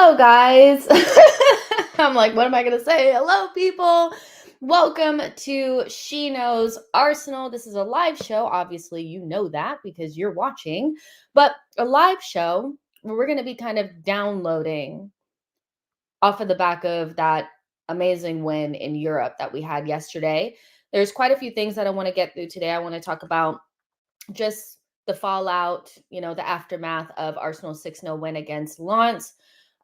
Hello, guys. I'm like, what am I going to say? Hello, people. Welcome to She Knows Arsenal. This is a live show. Obviously, you know that because you're watching, but a live show where we're going to be kind of downloading off of the back of that amazing win in Europe that we had yesterday. There's quite a few things that I want to get through today. I want to talk about just the fallout, the aftermath of Arsenal's 6-0 win against Lens,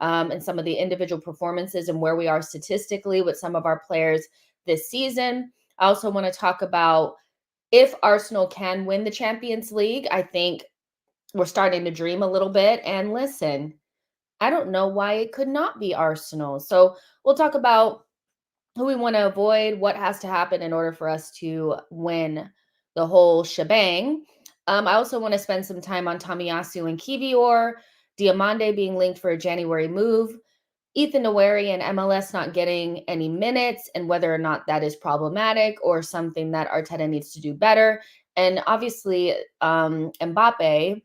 and some of the individual performances and where we are statistically with some of our players this season. I also want to talk about if Arsenal can win the Champions League. I think we're starting to dream a little bit. And listen, I don't know why it could not be Arsenal. So we'll talk about who we want to avoid, what has to happen in order for us to win the whole shebang. I also want to spend some time on Tomiyasu and Kivior, Diomonde being linked for a January move, Ethan Nwaneri and MLS not getting any minutes, and whether or not that is problematic or something that Arteta needs to do better. And obviously, Mbappe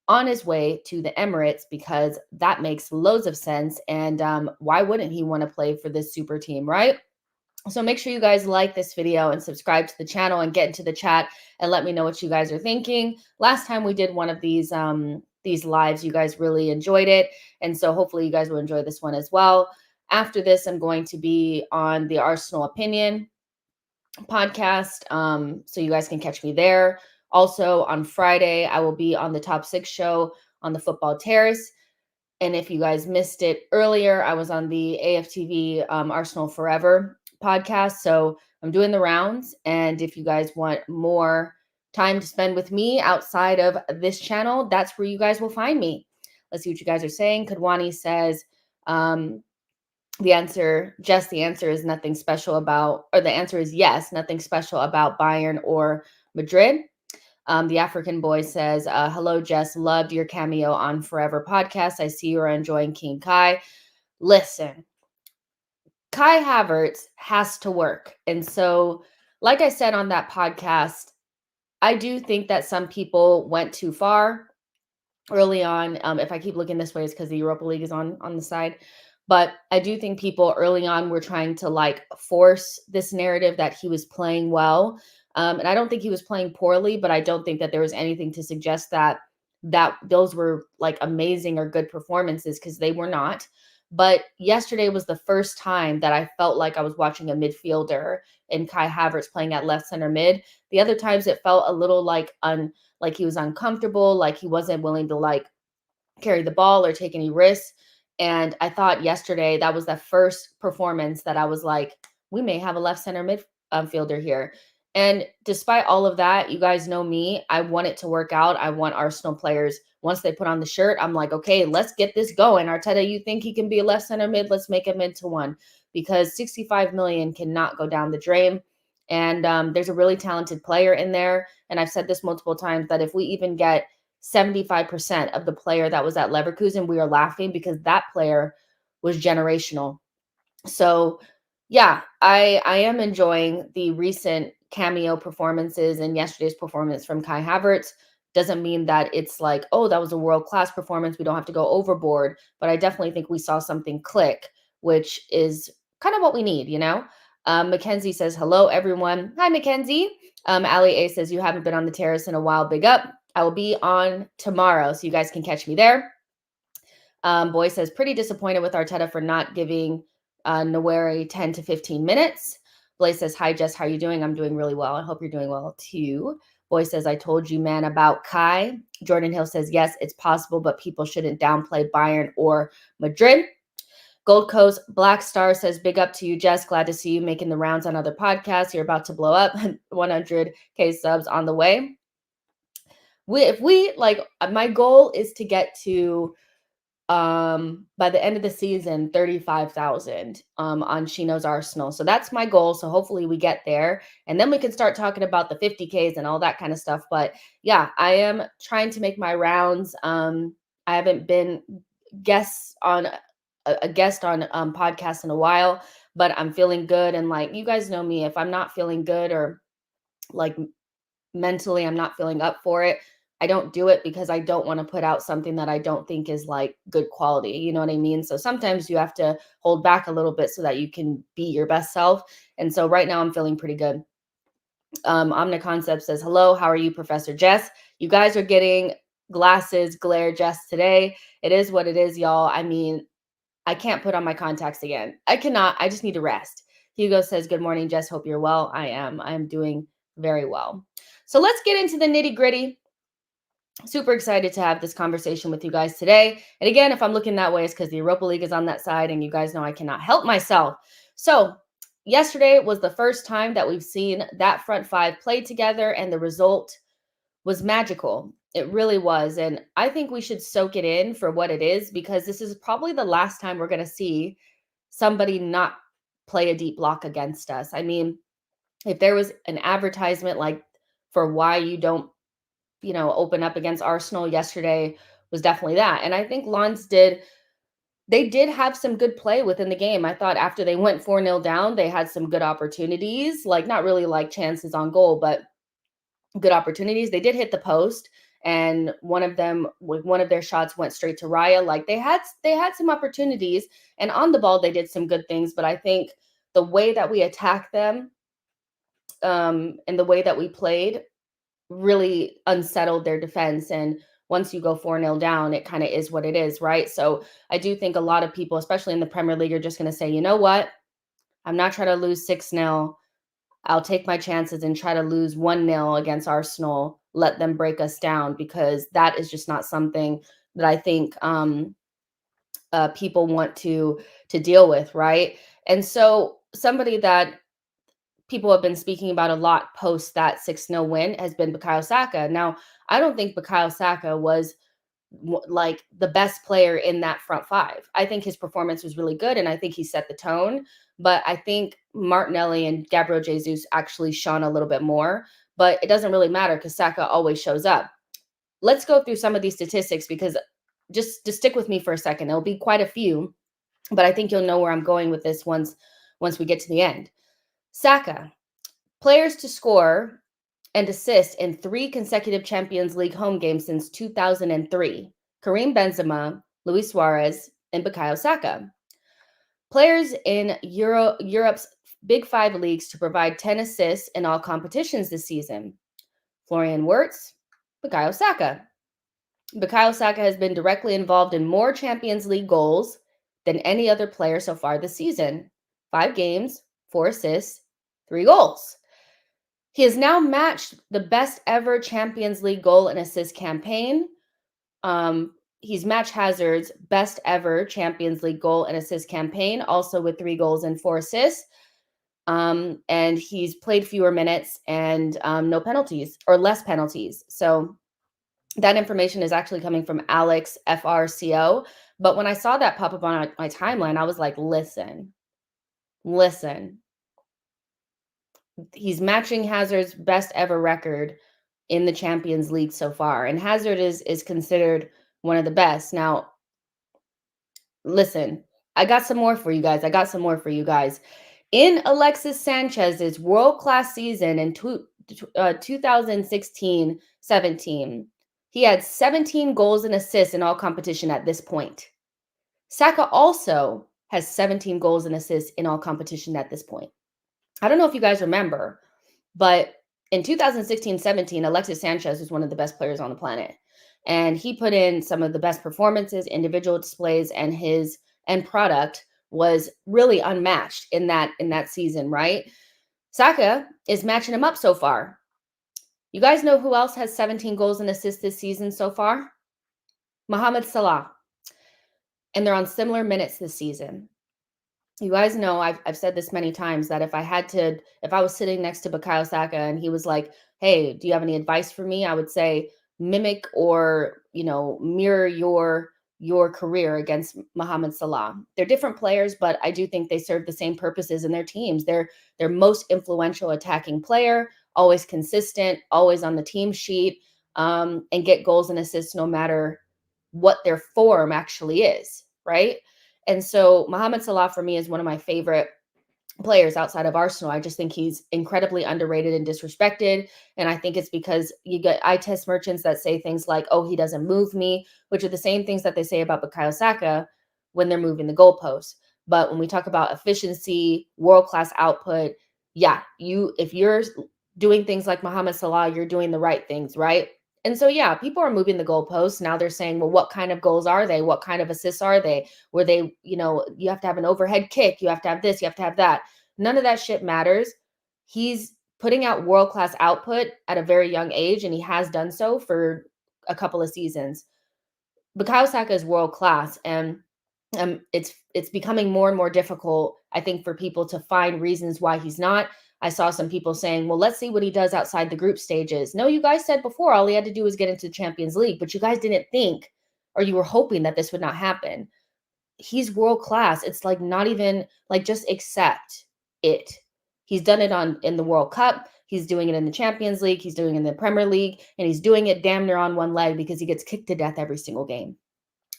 on his way to the Emirates because that makes loads of sense. And why wouldn't he want to play for this super team, right? So make sure you guys like this video and subscribe to the channel and get into the chat and let me know what you guys are thinking. Last time we did one of these lives, you guys really enjoyed it. And so hopefully you guys will enjoy this one as well. After this, I'm going to be on the Arsenal Opinion podcast. So you guys can catch me there. Also on Friday, I will be on the Top 6 show on the Football Terrace. And if you guys missed it earlier, I was on the AFTV Arsenal Forever podcast. So I'm doing the rounds. And if you guys want more time to spend with me outside of this channel, that's where you guys will find me. Let's see what you guys are saying. Kadwani says, the answer is nothing special about, or the answer is yes, nothing special about Bayern or Madrid. The African boy says, hello, Jess, loved your cameo on Forever podcast. I see you're enjoying King Kai. Listen, Kai Havertz has to work. And so, like I said on that podcast, I do think that some people went too far early on. If I keep looking this way, it's because the Europa League is on the side. But I do think people early on were trying to force this narrative that he was playing well. And I don't think he was playing poorly, but I don't think that there was anything to suggest that those were amazing or good performances, because they were not. But yesterday was the first time that I felt like I was watching a midfielder in Kai Havertz playing at left center mid. The other times it felt a little like he was uncomfortable, like he wasn't willing to carry the ball or take any risks. And I thought yesterday that was the first performance that I was like, we may have a left center midfielder here. And despite all of that, you guys know me, I want it to work out. I want Arsenal players, once they put on the shirt, I'm like, okay, let's get this going. Arteta, you think he can be a left center mid? Let's make him into one, because 65 million cannot go down the drain. And there's a really talented player in there. And I've said this multiple times that if we even get 75% of the player that was at Leverkusen, we are laughing, because that player was generational. So yeah, I am enjoying the recent cameo performances, and yesterday's performance from Kai Havertz. Doesn't mean that it's like, oh, that was a world-class performance, we don't have to go overboard. But I definitely think we saw something click, which is kind of what we need, Mackenzie says, hello, everyone. Hi, Mackenzie. Ali A says, you haven't been on the terrace in a while. Big up. I will be on tomorrow, so you guys can catch me there. Boy says, pretty disappointed with Arteta for not giving Nwaneri 10 to 15 minutes. Blaze says, hi, Jess, how are you doing? I'm doing really well. I hope you're doing well, too. Boy says, I told you, man, about Kai. Jordan Hill says, yes, it's possible, but people shouldn't downplay Bayern or Madrid. Gold Coast Black Star says, big up to you, Jess. Glad to see you making the rounds on other podcasts. You're about to blow up. 100K subs on the way. My goal is to get to, by the end of the season, 35,000 on She Knows Arsenal. So that's my goal. So hopefully we get there, and then we can start talking about the 50Ks and all that kind of stuff. But yeah, I am trying to make my rounds. I haven't been a guest on podcasts in a while, but I'm feeling good. And you guys know me, if I'm not feeling good or mentally I'm not feeling up for it, I don't do it because I don't want to put out something that I don't think is like good quality. You know what I mean? So sometimes you have to hold back a little bit so that you can be your best self. And so right now I'm feeling pretty good. Omniconcept says, hello, how are you, Professor Jess? You guys are getting glasses, glare Jess today. It is what it is, y'all. I mean, I can't put on my contacts again. I cannot. I just need to rest. Hugo says, good morning, Jess. Hope you're well. I am. I am doing very well. So let's get into the nitty gritty. Super excited to have this conversation with you guys today. And again, if I'm looking that way, it's because the Europa League is on that side, and you guys know I cannot help myself. So yesterday was the first time that we've seen that front five play together, and the result was magical. It really was. And I think we should soak it in for what it is, because this is probably the last time we're going to see somebody not play a deep block against us. I mean, if there was an advertisement like for why you don't, open up against Arsenal, yesterday was definitely that. And I think Lens they did have some good play within the game. I thought after they went 4-0 down, they had some good opportunities, like not really like chances on goal, but good opportunities. They did hit the post, and one of their shots went straight to Raya. Like they had some opportunities, and on the ball they did some good things, but I think the way that we attacked them, and the way that we played really unsettled their defense. And once you go 4-0 down, it kind of is what it is, right? So I do think a lot of people, especially in the Premier League, are just going to say, you know what? I'm not trying to lose 6-0. I'll take my chances and try to lose 1-0 against Arsenal, let them break us down, because that is just not something that I think people want to deal with, right? And so somebody that people have been speaking about a lot post that 6-0 win has been Bukayo Saka. Now, I don't think Bukayo Saka was like the best player in that front five. I think his performance was really good, and I think he set the tone. But I think Martinelli and Gabriel Jesus actually shone a little bit more. But it doesn't really matter because Saka always shows up. Let's go through some of these statistics, because just stick with me for a second. There'll be quite a few, but I think you'll know where I'm going with this once we get to the end. Saka, players to score and assist in 3 consecutive Champions League home games since 2003. Karim Benzema, Luis Suarez, and Bukayo Saka. Players in Europe's Big 5 leagues to provide 10 assists in all competitions this season. Florian Wirtz, Bukayo Saka. Bukayo Saka has been directly involved in more Champions League goals than any other player so far this season. 5 games, 4 assists, 3 goals. He has now matched the best ever Champions League goal and assist campaign. He's matched Hazard's best ever Champions League goal and assist campaign, also with 3 goals and 4 assists. And he's played fewer minutes and no penalties, or less penalties. So that information is actually coming from Alex FRCO. But when I saw that pop up on my timeline, I was like, listen, he's matching Hazard's best ever record in the Champions League so far. And Hazard is considered one of the best. Now, listen, I got some more for you guys. In Alexis Sanchez's world-class season in 2016-17, he had 17 goals and assists in all competition at this point. Saka also has 17 goals and assists in all competition at this point. I don't know if you guys remember, but in 2016-17, Alexis Sanchez was one of the best players on the planet. And he put in some of the best performances, individual displays, and his end product was really unmatched in that season, right? Saka is matching him up so far. You guys know who else has 17 goals and assists this season so far? Mohamed Salah. And they're on similar minutes this season. You guys know I've said this many times that if I was sitting next to Bukayo Saka and he was like, "Hey, do you have any advice for me?" I would say mimic or, mirror your career against Mohamed Salah. They're different players, but I do think they serve the same purposes in their teams. They're most influential attacking player, always consistent, always on the team sheet, and get goals and assists no matter what their form actually is, right? And so Mohamed Salah for me is one of my favorite players outside of Arsenal. I just think he's incredibly underrated and disrespected. And I think it's because you get eye test merchants that say things like, oh, he doesn't move me, which are the same things that they say about Bukayo Saka when they're moving the goalposts. But when we talk about efficiency, world-class output, yeah, if you're doing things like Mohamed Salah, you're doing the right things, right? And so, yeah, people are moving the goalposts. Now they're saying, well, what kind of goals are they? What kind of assists are they? Where they, you have to have an overhead kick, you have to have this, you have to have that. None of that shit matters. He's putting out world-class output at a very young age, and he has done so for a couple of seasons. Bukayo Saka is world class, and it's becoming more and more difficult, I think, for people to find reasons why he's not. I saw some people saying, well, let's see what he does outside the group stages. No, you guys said before all he had to do was get into the Champions League, but you guys didn't think, or you were hoping that this would not happen. He's world class. It's like not even like, just accept it. He's done it in the World Cup. He's doing it in the Champions League. He's doing it in the Premier League, and he's doing it damn near on one leg because he gets kicked to death every single game.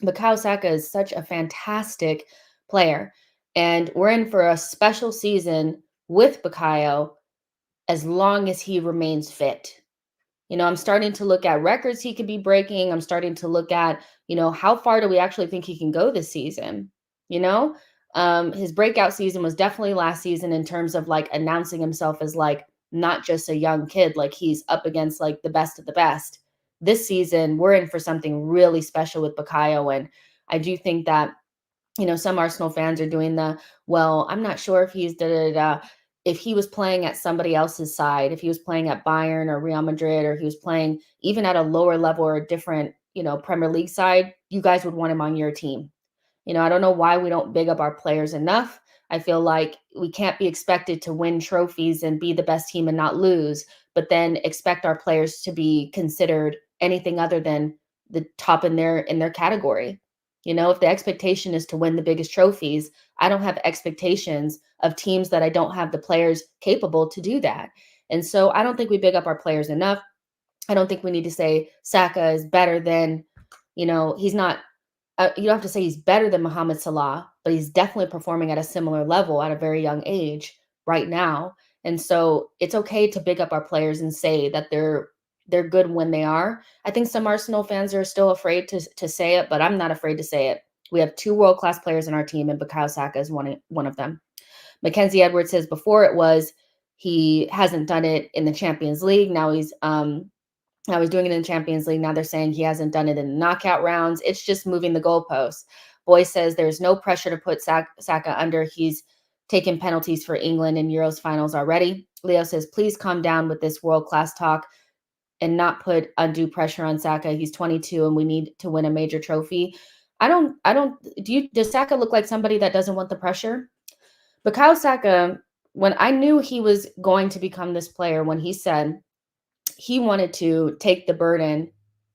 Bukayo Saka is such a fantastic player, and we're in for a special season with Bukayo as long as he remains fit. I'm starting to look at records he could be breaking. I'm starting to look at, how far do we actually think he can go this season? You know, his breakout season was definitely last season in terms of like announcing himself as like not just a young kid, like he's up against like the best of the best. This season, we're in for something really special with Bukayo, and I do think that some Arsenal fans are doing well, I'm not sure if he's da da da. If he was playing at somebody else's side, if he was playing at Bayern or Real Madrid, or he was playing even at a lower level or a different, Premier League side, you guys would want him on your team. I don't know why we don't big up our players enough. I feel like we can't be expected to win trophies and be the best team and not lose, but then expect our players to be considered anything other than the top in their category. If the expectation is to win the biggest trophies, I don't have expectations of teams that I don't have the players capable to do that. And so I don't think we big up our players enough. I don't think we need to say Saka is better than, he's not, you don't have to say he's better than Mohamed Salah, but he's definitely performing at a similar level at a very young age right now. And so it's okay to big up our players and say that they're good when they are. I think some Arsenal fans are still afraid to say it, but I'm not afraid to say it. We have two world-class players in our team, and Bukayo Saka is one of them. Mackenzie Edwards says before it was he hasn't done it in the Champions League. Now he's doing it in the Champions League. Now they're saying he hasn't done it in the knockout rounds. It's just moving the goalposts. Boy says there's no pressure to put Saka under. He's taken penalties for England in Euros finals already. Leo says, please calm down with this world-class talk and not put undue pressure on Saka. He's 22 and we need to win a major trophy. Does Saka look like somebody that doesn't want the pressure? Bukayo Saka, when I knew he was going to become this player, when he said he wanted to take the burden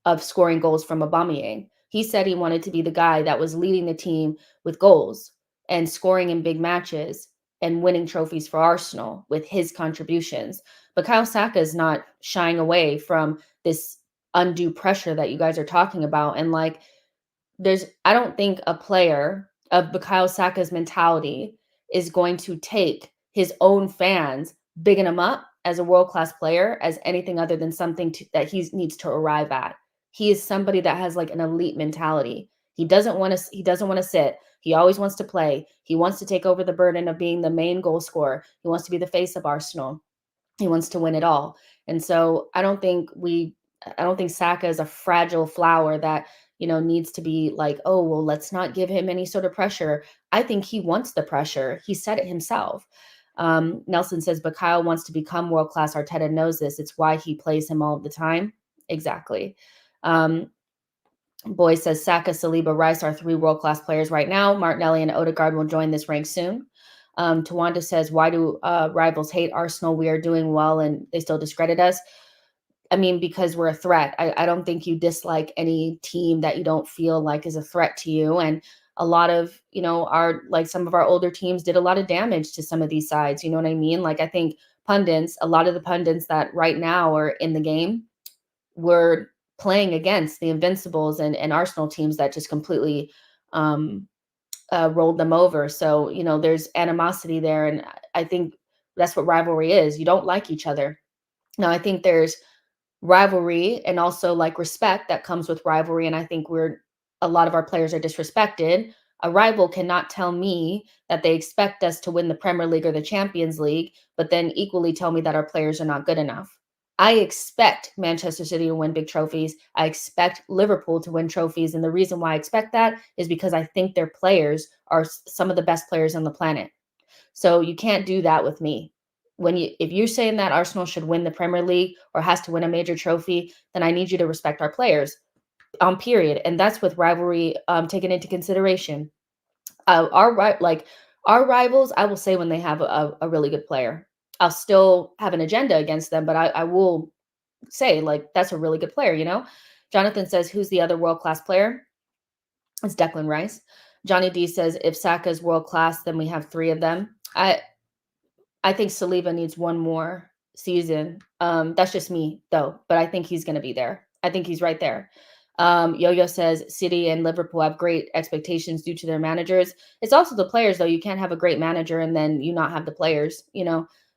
of scoring goals from Aubameyang. He said he wanted to be the guy that was leading the team with goals and scoring in big matches and winning trophies for Arsenal with his contributions. But Kyle Saka is not shying away from this undue pressure that you guys are talking about. And like, I don't think a player of Bukayo Saka's mentality is going to take his own fans bigging him up as a world-class player as anything other than something that he needs to arrive at. He is somebody that has like an elite mentality. He doesn't want to sit. He always wants to play. He wants to take over the burden of being the main goal scorer. He wants to be the face of Arsenal. He wants to win it all. And so I don't think Saka is a fragile flower that, needs to be like, oh, well, let's not give him any sort of pressure. I think he wants the pressure. He said it himself. Nelson says, but Kyle wants to become world class. Arteta knows this. It's why he plays him all the time. Exactly. Boy says Saka, Saliba, Rice are three world class players right now. Martinelli and Odegaard will join this rank soon. Tawanda says, why do rivals hate Arsenal? We are doing well and they still discredit us. I mean, because we're a threat. I don't think you dislike any team that you don't feel like is a threat to you. And a lot of, some of our older teams did a lot of damage to some of these sides. You know what I mean? Like, I think a lot of the pundits that right now are in the game were playing against the Invincibles and Arsenal teams that just completely rolled them over. So, there's animosity there. And I think that's what rivalry is. You don't like each other. Now, I think there's rivalry and also like respect that comes with rivalry. And I think a lot of our players are disrespected. A rival cannot tell me that they expect us to win the Premier League or the Champions League, but then equally tell me that our players are not good enough. I expect Manchester City to win big trophies. I expect Liverpool to win trophies. And the reason why I expect that is because I think their players are some of the best players on the planet. So you can't do that with me. If you're saying that Arsenal should win the Premier League or has to win a major trophy, then I need you to respect our players. Period. And that's with rivalry taken into consideration. Our rivals, I will say when they have a really good player, I'll still have an agenda against them, but I will say like that's a really good player. Jonathan says, who's the other world-class player? It's Declan Rice. Johnny D says, if Saka's world-class, then we have 3 of them. I think Saliba needs one more season. That's just me, though, but I think he's going to be there. I think he's right there. Yo-Yo says City and Liverpool have great expectations due to their managers. It's also the players, though. You can't have a great manager and then you not have the players.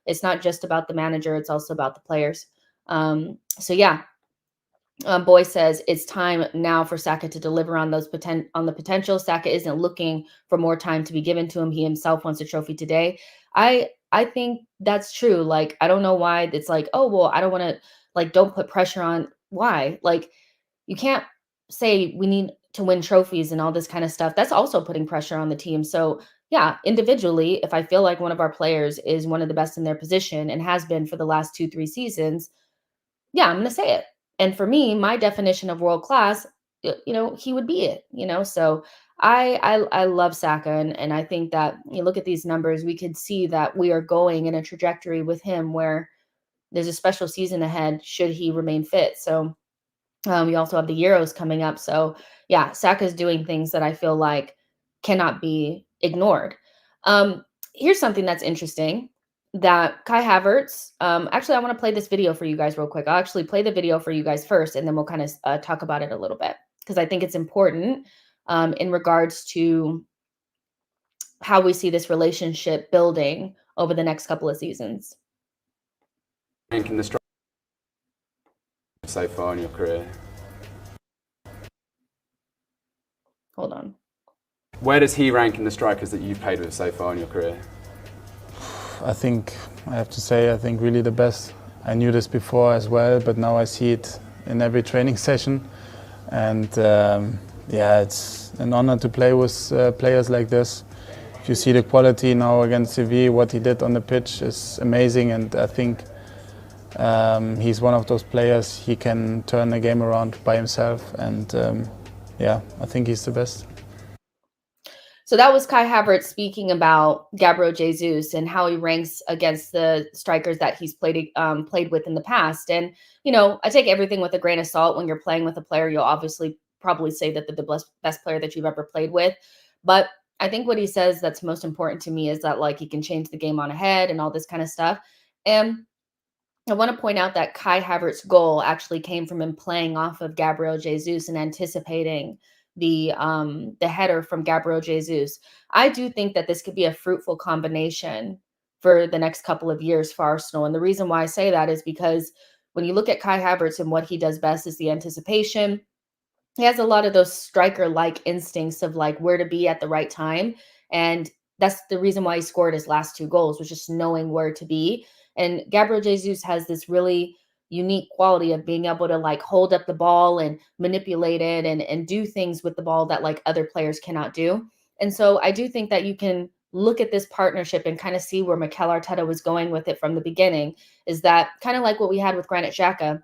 It's not just about the manager. It's also about the players. So yeah, Boy says it's time now for Saka to deliver on the potential. Saka isn't looking for more time to be given to him. He himself wants a trophy today. I think that's true. Like, I don't know why it's like, oh well, I don't want to, like, don't put pressure on. Why? Like, you can't say we need to win trophies and all this kind of stuff. That's also putting pressure on the team. So yeah, individually, if I feel like one of our players is one of the best in their position and has been for the last 2-3 seasons, yeah, I'm going to say it. And for me, my definition of world class, he would be it. So I love Saka, and I think that you look at these numbers, we could see that we are going in a trajectory with him where there's a special season ahead should he remain fit. So we also have the Euros coming up. So yeah, Saka's doing things that I feel like cannot be ignored. Here's something that's interesting that Kai Havertz, actually, I want to play this video for you guys real quick. I'll actually play the video for you guys first, and then we'll kind of talk about it a little bit because I think it's important in regards to how we see this relationship building over the next couple of seasons. Ranking the strike so far in your career? Hold on. Where does he rank in the strikers that you've played with so far in your career? I think I have to say, I think really the best. I knew this before as well, but now I see it in every training session. And yeah, it's an honor to play with players like this. If you see the quality now against Sevilla, what he did on the pitch is amazing, and I think he's one of those players, he can turn the game around by himself, and yeah, I think he's the best. So that was Kai Havertz speaking about Gabriel Jesus and how he ranks against the strikers that he's played with in the past. And, I take everything with a grain of salt. When you're playing with a player, you'll obviously probably say that they're the best player that you've ever played with. But I think what he says that's most important to me is that, like, he can change the game on ahead and all this kind of stuff. And I want to point out that Kai Havertz's goal actually came from him playing off of Gabriel Jesus and anticipating the header from Gabriel Jesus. I do think that this could be a fruitful combination for the next couple of years for Arsenal. And the reason why I say that is because when you look at Kai Havertz and what he does best is the anticipation. He has a lot of those striker-like instincts of like where to be at the right time. And that's the reason why he scored his last 2 goals, was just knowing where to be. And Gabriel Jesus has this really unique quality of being able to like hold up the ball and manipulate it and do things with the ball that like other players cannot do. And so I do think that you can look at this partnership and kind of see where Mikel Arteta was going with it from the beginning, is that kind of like what we had with Granit Xhaka.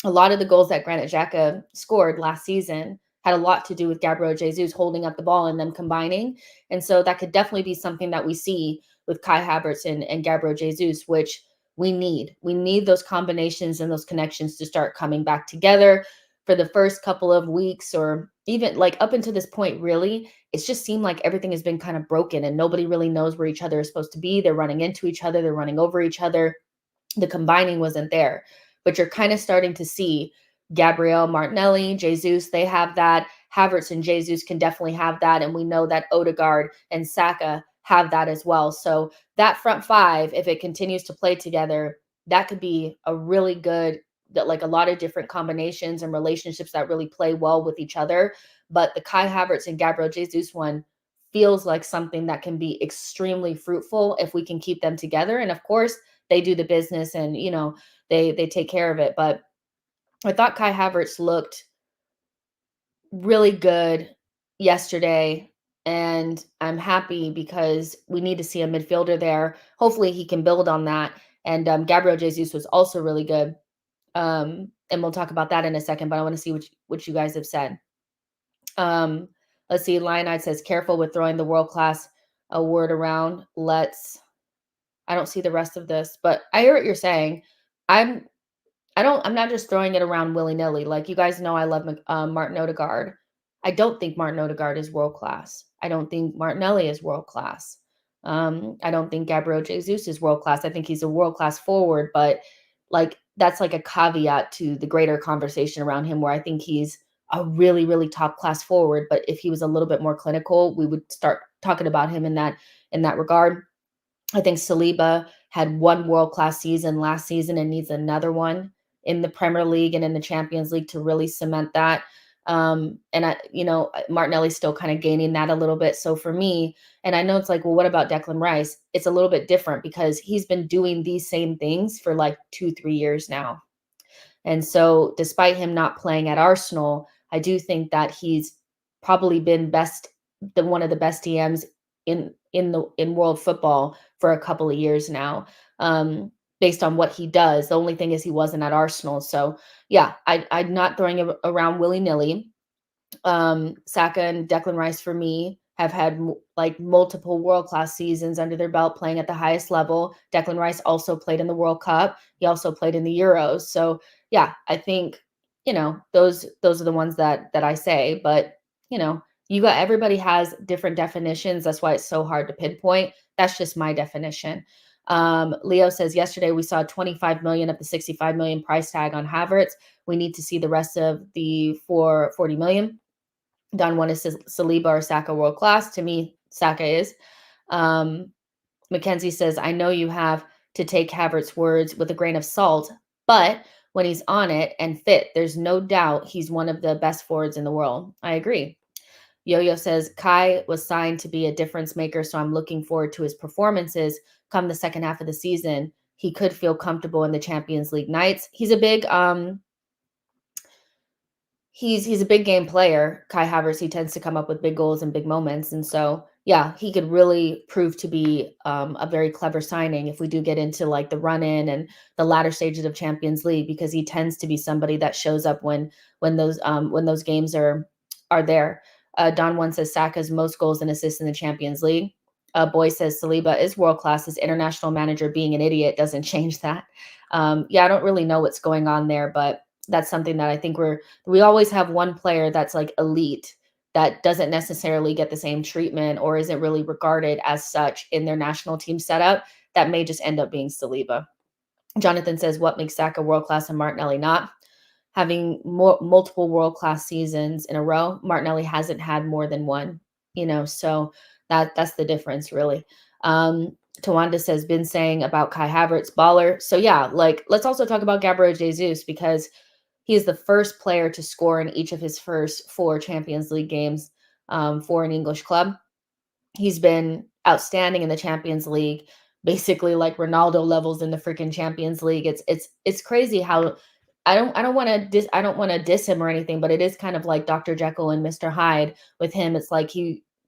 A lot of the goals that Granit Xhaka scored last season had a lot to do with Gabriel Jesus holding up the ball and them combining. And so that could definitely be something that we see with Kai Havertz and Gabriel Jesus, which we need. We need those combinations and those connections to start coming back together. For the first couple of weeks, or even like up until this point, really, it's just seemed like everything has been kind of broken and nobody really knows where each other is supposed to be. They're running into each other. They're running over each other. The combining wasn't there. But you're kind of starting to see Gabriel Martinelli, Jesus, they have that. Havertz and Jesus can definitely have that. And we know that Odegaard and Saka have that as well. So that front five, if it continues to play together, that could be a really good, that like a lot of different combinations and relationships that really play well with each other. But the Kai Havertz and Gabriel Jesus one feels like something that can be extremely fruitful if we can keep them together. And of course, they do the business and, you know, they take care of it. But I thought Kai Havertz looked really good yesterday. And I'm happy because we need to see a midfielder there. Hopefully he can build on that. And Gabriel Jesus was also really good. And we'll talk about that in a second, but I want to see what you guys have said. Let's see. Lionite says, careful with throwing the world-class award around. I don't see the rest of this, but I hear what you're saying. I'm not just throwing it around willy-nilly. Like, you guys know I love Martin Odegaard. I don't think Martin Odegaard is world class. I don't think Martinelli is world class. I don't think Gabriel Jesus is world class. I think he's a world class forward, but like that's like a caveat to the greater conversation around him where I think he's a really, really top class forward. But if he was a little bit more clinical, we would start talking about him in that regard. I think Saliba had one world-class season last season and needs another one in the Premier League and in the Champions League to really cement that. Martinelli's still kind of gaining that a little bit. So for me, and I know it's like, well, what about Declan Rice? It's a little bit different because he's been doing these same things for like 2-3 years now. And so despite him not playing at Arsenal, I do think that he's probably been one of the best DMs in world football for a couple of years now. Based on what he does. The only thing is he wasn't at Arsenal. So yeah, I'm not throwing it around willy-nilly. Saka and Declan Rice for me have had like multiple world-class seasons under their belt playing at the highest level. Declan Rice also played in the World Cup. He also played in the Euros. So yeah, I think, those are the ones that I say, but everybody has different definitions. That's why it's so hard to pinpoint. That's just my definition. Leo says, yesterday we saw 25 million of the 65 million price tag on Havertz. We need to see the rest of the 40 million. Don one is Saliba or Saka world class. To me, Saka is. Mackenzie says, I know you have to take Havertz's words with a grain of salt, but when he's on it and fit, there's no doubt he's one of the best forwards in the world. I agree. Yo-Yo says, Kai was signed to be a difference maker, so I'm looking forward to his performances come the second half of the season. He could feel comfortable in the Champions League nights. He's a big he's a big game player, Kai Havertz. He tends to come up with big goals and big moments. And so, yeah, he could really prove to be a very clever signing if we do get into like the run in and the latter stages of Champions League, because he tends to be somebody that shows up when those games are there. Don one says Saka's most goals and assists in the Champions League. Boy says Saliba is world class. His international manager being an idiot doesn't change that. I don't really know what's going on there, but that's something that I think we always have one player that's like elite that doesn't necessarily get the same treatment or isn't really regarded as such in their national team setup. That may just end up being Saliba. Jonathan says, what makes Saka world-class and Martinelli not? Having multiple world-class seasons in a row, Martinelli hasn't had more than one, so that's the difference really. Tawanda says, been saying about Kai Havertz, baller. So yeah, like let's also talk about Gabriel Jesus, because he is the first player to score in each of his first 4 Champions League games for an English club. He's been outstanding in the Champions League, basically like Ronaldo levels in the freaking Champions League. It's crazy how I don't want to diss him or anything, but it is kind of like Dr. Jekyll and Mr. Hyde with him. It's like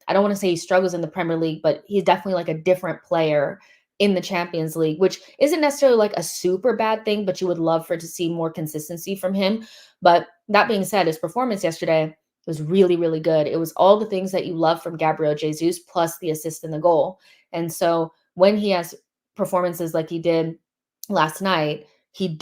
I don't want to say he struggles in the Premier League, but he's definitely like a different player in the Champions League, which isn't necessarily like a super bad thing, but you would love to see more consistency from him. But that being said, his performance yesterday was really, really good. It was all the things that you love from Gabriel Jesus plus the assist and the goal. And so when he has performances like he did last night, he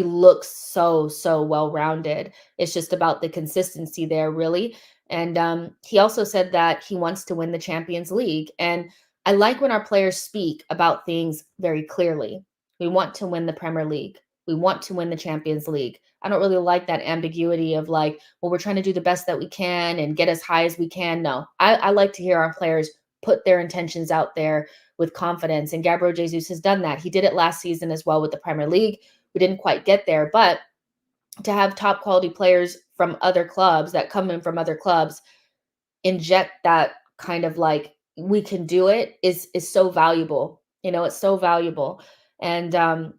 looks so well-rounded. It's just about the consistency there, really. And he also said that he wants to win the Champions League. And I like when our players speak about things very clearly. We want to win the Premier League. We want to win the Champions League. I don't really like that ambiguity of like, well, we're trying to do the best that we can and get as high as we can. No, I like to hear our players put their intentions out there with confidence. And Gabriel Jesus has done that. He did it last season as well with the Premier League. We didn't quite get there, but to have top quality players from other clubs that come in from other clubs inject that kind of like we can do it is so valuable. It's so valuable. And I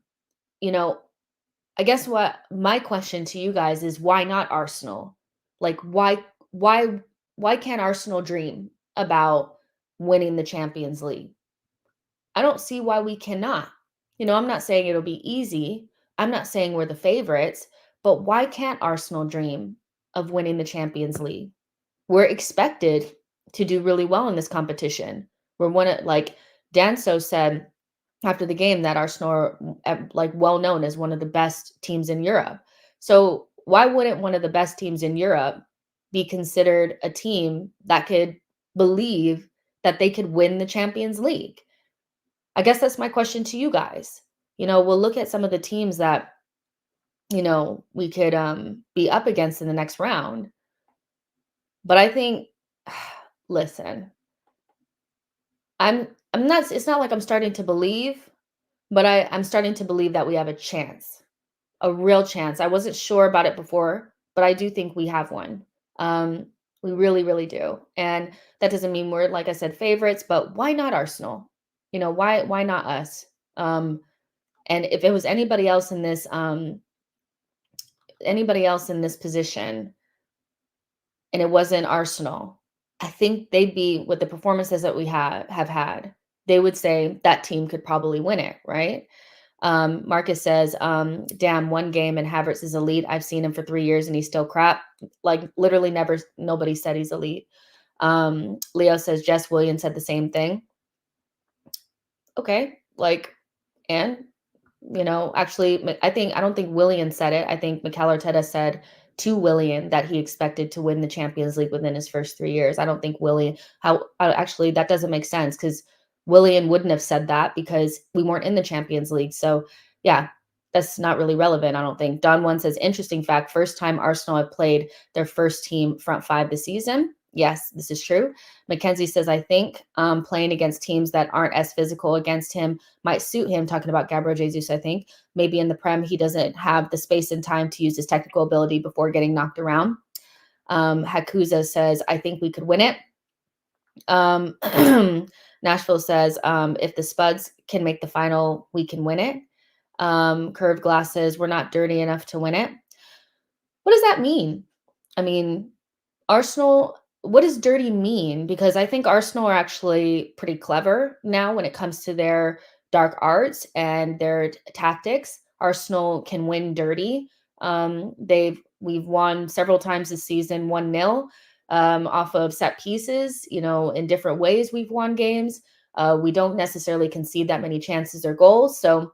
guess what my question to you guys is, why not Arsenal? Like why can't Arsenal dream about winning the Champions League? I don't see why we cannot. I'm not saying it'll be easy. I'm not saying we're the favorites, but why can't Arsenal dream of winning the Champions League? We're expected to do really well in this competition. We're like Danso said after the game that Arsenal are like well known as one of the best teams in Europe. So why wouldn't one of the best teams in Europe be considered a team that could believe that they could win the Champions League? I guess that's my question to you guys. We'll look at some of the teams that, we could be up against in the next round. But I think, listen, I'm not, it's not like I'm starting to believe, but I'm starting to believe that we have a chance, a real chance. I wasn't sure about it before, but I do think we have one. We really, really do. And that doesn't mean we're, like I said, favorites, but why not Arsenal? Why not us? And if it was anybody else in this position and it wasn't Arsenal, I think they'd be, with the performances that we have had, they would say that team could probably win it, right? Marcus says, damn, one game and Havertz is elite. I've seen him for 3 years and he's still crap. Like literally nobody said he's elite. Leo says Jess Williams said the same thing. Okay, and actually, I don't think Willian said it. I think Mikel Arteta said to Willian that he expected to win the Champions League within his first 3 years. I don't think actually, that doesn't make sense because Willian wouldn't have said that because we weren't in the Champions League. So yeah, that's not really relevant, I don't think. Don One says, interesting fact, first time Arsenal have played their first team front five this season. Yes, this is true. Mackenzie says, I think playing against teams that aren't as physical against him might suit him, talking about Gabriel Jesus, I think. Maybe in the Prem, he doesn't have the space and time to use his technical ability before getting knocked around. Hakuza says, I think we could win it. Nashville says, if the Spuds can make the final, we can win it. Curved Glass says, we're not dirty enough to win it. What does that mean? I mean, Arsenal, what does dirty mean? Because I think Arsenal are actually pretty clever now when it comes to their dark arts and their tactics. Arsenal can win dirty. We've won several times this season 1-0 off of set pieces. In different ways we've won games. We don't necessarily concede that many chances or goals. So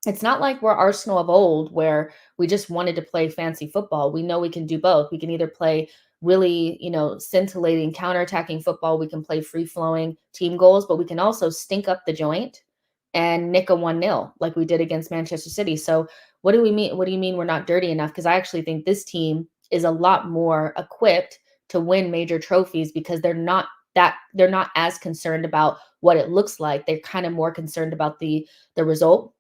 it's not like we're Arsenal of old where we just wanted to play fancy football. We know we can do both. We can either play really, scintillating counterattacking football. We can play free-flowing team goals, but we can also stink up the joint and nick a 1-0 like we did against Manchester City. So what do we mean? What do you mean we're not dirty enough? Because I actually think this team is a lot more equipped to win major trophies because they're not as concerned about what it looks like. They're kind of more concerned about the result.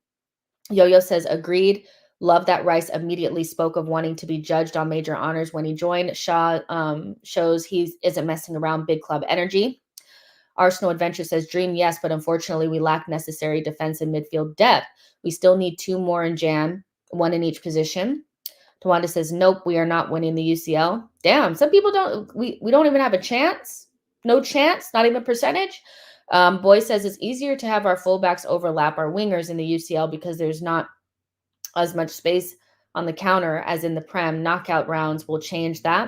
Yo-Yo says, agreed. Love that Rice immediately spoke of wanting to be judged on major honors when he joined. Shaw shows he isn't messing around, big club energy. Arsenal Adventure says, dream, yes, but unfortunately we lack necessary defense and midfield depth. We still need 2 more in Jan, 1 in each position. Tawanda says, nope, we are not winning the UCL. Damn, some people we don't even have a chance. No chance, not even percentage. Boy says it's easier to have our fullbacks overlap our wingers in the UCL because there's not as much space on the counter as in the Prem. Knockout rounds will change that.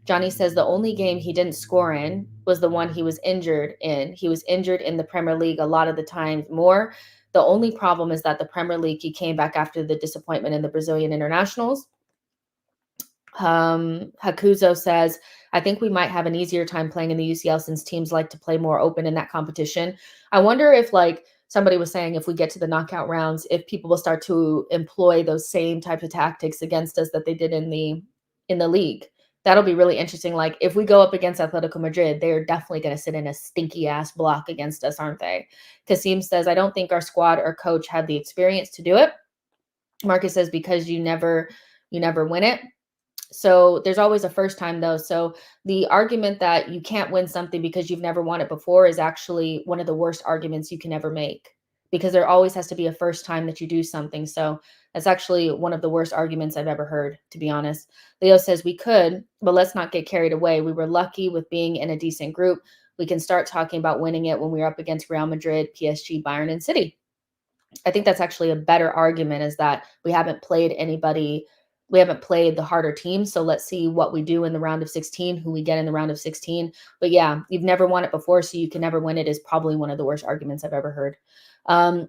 Johnny says the only game he didn't score in was the one he was injured in. He was injured in the Premier League a lot of the times more. The only problem is that the Premier League, he came back after the disappointment in the Brazilian internationals. Hakuzo says, I think we might have an easier time playing in the UCL since teams like to play more open in that competition. I wonder if somebody was saying if we get to the knockout rounds, if people will start to employ those same types of tactics against us that they did in the league. That'll be really interesting. Like if we go up against Atletico Madrid, they're definitely going to sit in a stinky ass block against us, aren't they? Kasim says, I don't think our squad or coach had the experience to do it. Marcus says, because you never win it. So there's always a first time though. So the argument that you can't win something because you've never won it before is actually one of the worst arguments you can ever make, because there always has to be a first time that you do something. So that's actually one of the worst arguments I've ever heard, to be honest. Leo says we could, but let's not get carried away. We were lucky with being in a decent group. We can start talking about winning it when we're up against Real Madrid, PSG, Bayern, and City. I think that's actually a better argument, is that we haven't played anybody. We haven't played the harder teams. So let's see what we do in the round of 16, who we get in the round of 16. But yeah, you've never won it before, so you can never win it is probably one of the worst arguments I've ever heard.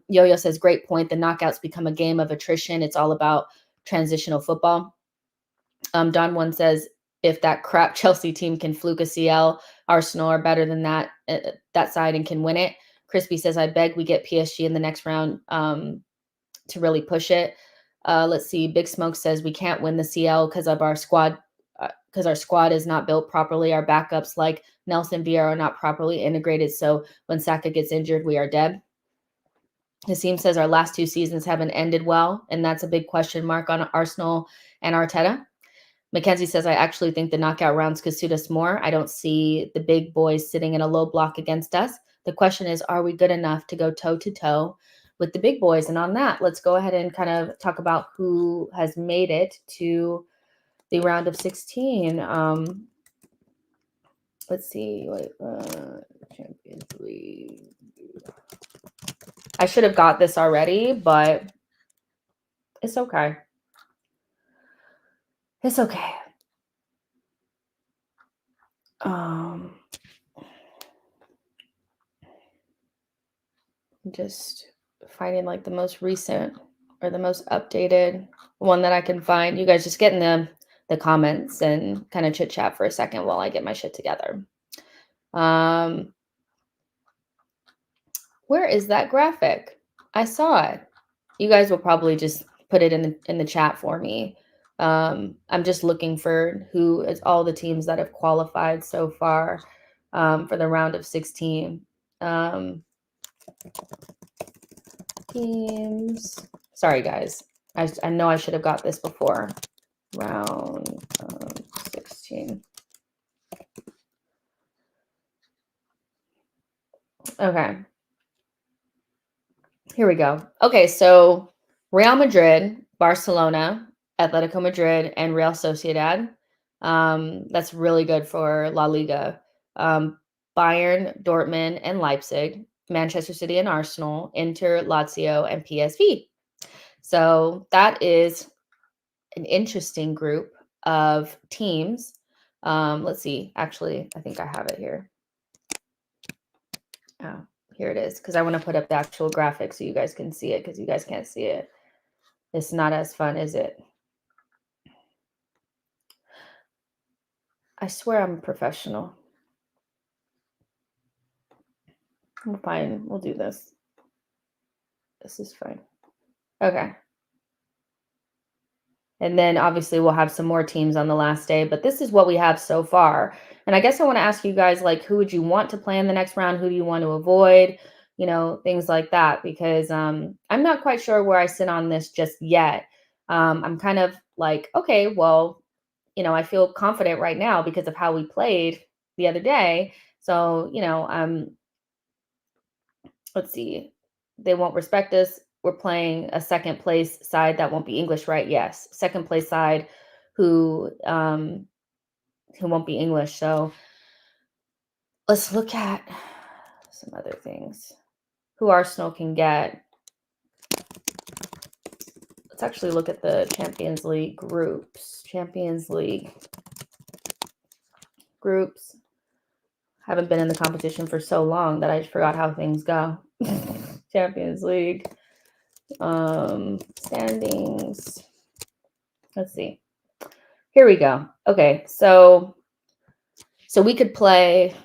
Yo-Yo says, great point. The knockouts become a game of attrition. It's all about transitional football. Don One says, if that crap Chelsea team can fluke a CL, Arsenal are better than that side and can win it. Crispy says, I beg we get PSG in the next round to really push it. Let's see. Big Smoke says we can't win the CL because of our squad, because our squad is not built properly. Our backups like Nelson Vieira are not properly integrated. So when Saka gets injured, we are dead. Hasim says our last 2 seasons haven't ended well, and that's a big question mark on Arsenal and Arteta. Mackenzie says, I actually think the knockout rounds could suit us more. I don't see the big boys sitting in a low block against us. The question is, are we good enough to go toe-to-toe with the big boys? And on that, let's go ahead and kind of talk about who has made it to the round of 16. Let's see. Champions League. I should have got this already, but it's okay. It's okay. Just finding like the most recent or the most updated one that I can find. You guys just get in the comments and kind of chit chat for a second while I get my shit together. Where is that graphic? I saw it. You guys will probably just put it in the chat for me. I'm just looking for who is all the teams that have qualified so far for the round of 16. Teams. Sorry, guys. I know I should have got this before. Round 16. Okay. Here we go. Okay, so Real Madrid, Barcelona, Atletico Madrid, and Real Sociedad. That's really good for La Liga. Bayern, Dortmund, and Leipzig, Manchester City and Arsenal, Inter, Lazio, and PSV. So that is an interesting group of teams. Let's see. Actually, I think I have it here. Oh, here it is, because I want to put up the actual graphic so you guys can see it, because you guys can't see it. It's not as fun, is it? I swear I'm a professional. I'm fine. We'll do this. This is fine. Okay. And then obviously we'll have some more teams on the last day, but this is what we have so far. And I guess I want to ask you guys, like, who would you want to play in the next round? Who do you want to avoid? You know, things like that, because I'm not quite sure where I sit on this just yet. I'm kind of like, okay, well, you know, I feel confident right now because of how we played the other day. So, you know, let's see. They won't respect us. We're playing a second place side that won't be English, right? Yes. Second place side who won't be English. So let's look at some other things. Who Arsenal can get. Let's actually look at the Champions League groups. Champions League groups. Haven't been in the competition for so long that I forgot how things go. Champions League standings. Let's see. Here we go. Okay, so we could play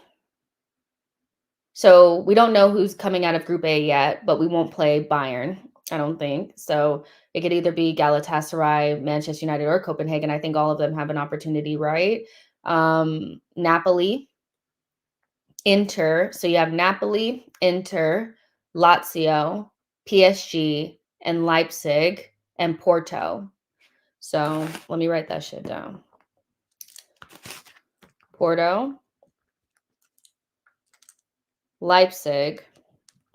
So we don't know who's coming out of Group A yet, but we won't play Bayern, I don't think. So it could either be Galatasaray, Manchester United, or Copenhagen. I think all of them have an opportunity, right? Napoli, Inter. So you have Napoli, Inter, Lazio, PSG, and Leipzig, and Porto. So let me write that shit down. Porto, Leipzig.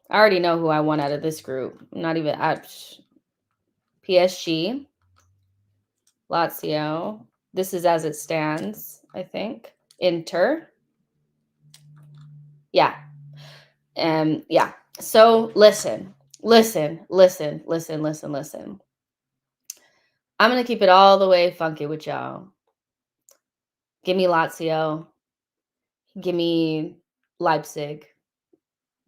I already know who I want out of this group. I'm not even at PSG, Lazio. This is as it stands, I think. Inter. Yeah. Yeah. So listen. I'm going to keep it all the way funky with y'all. Give me Lazio. Give me Leipzig.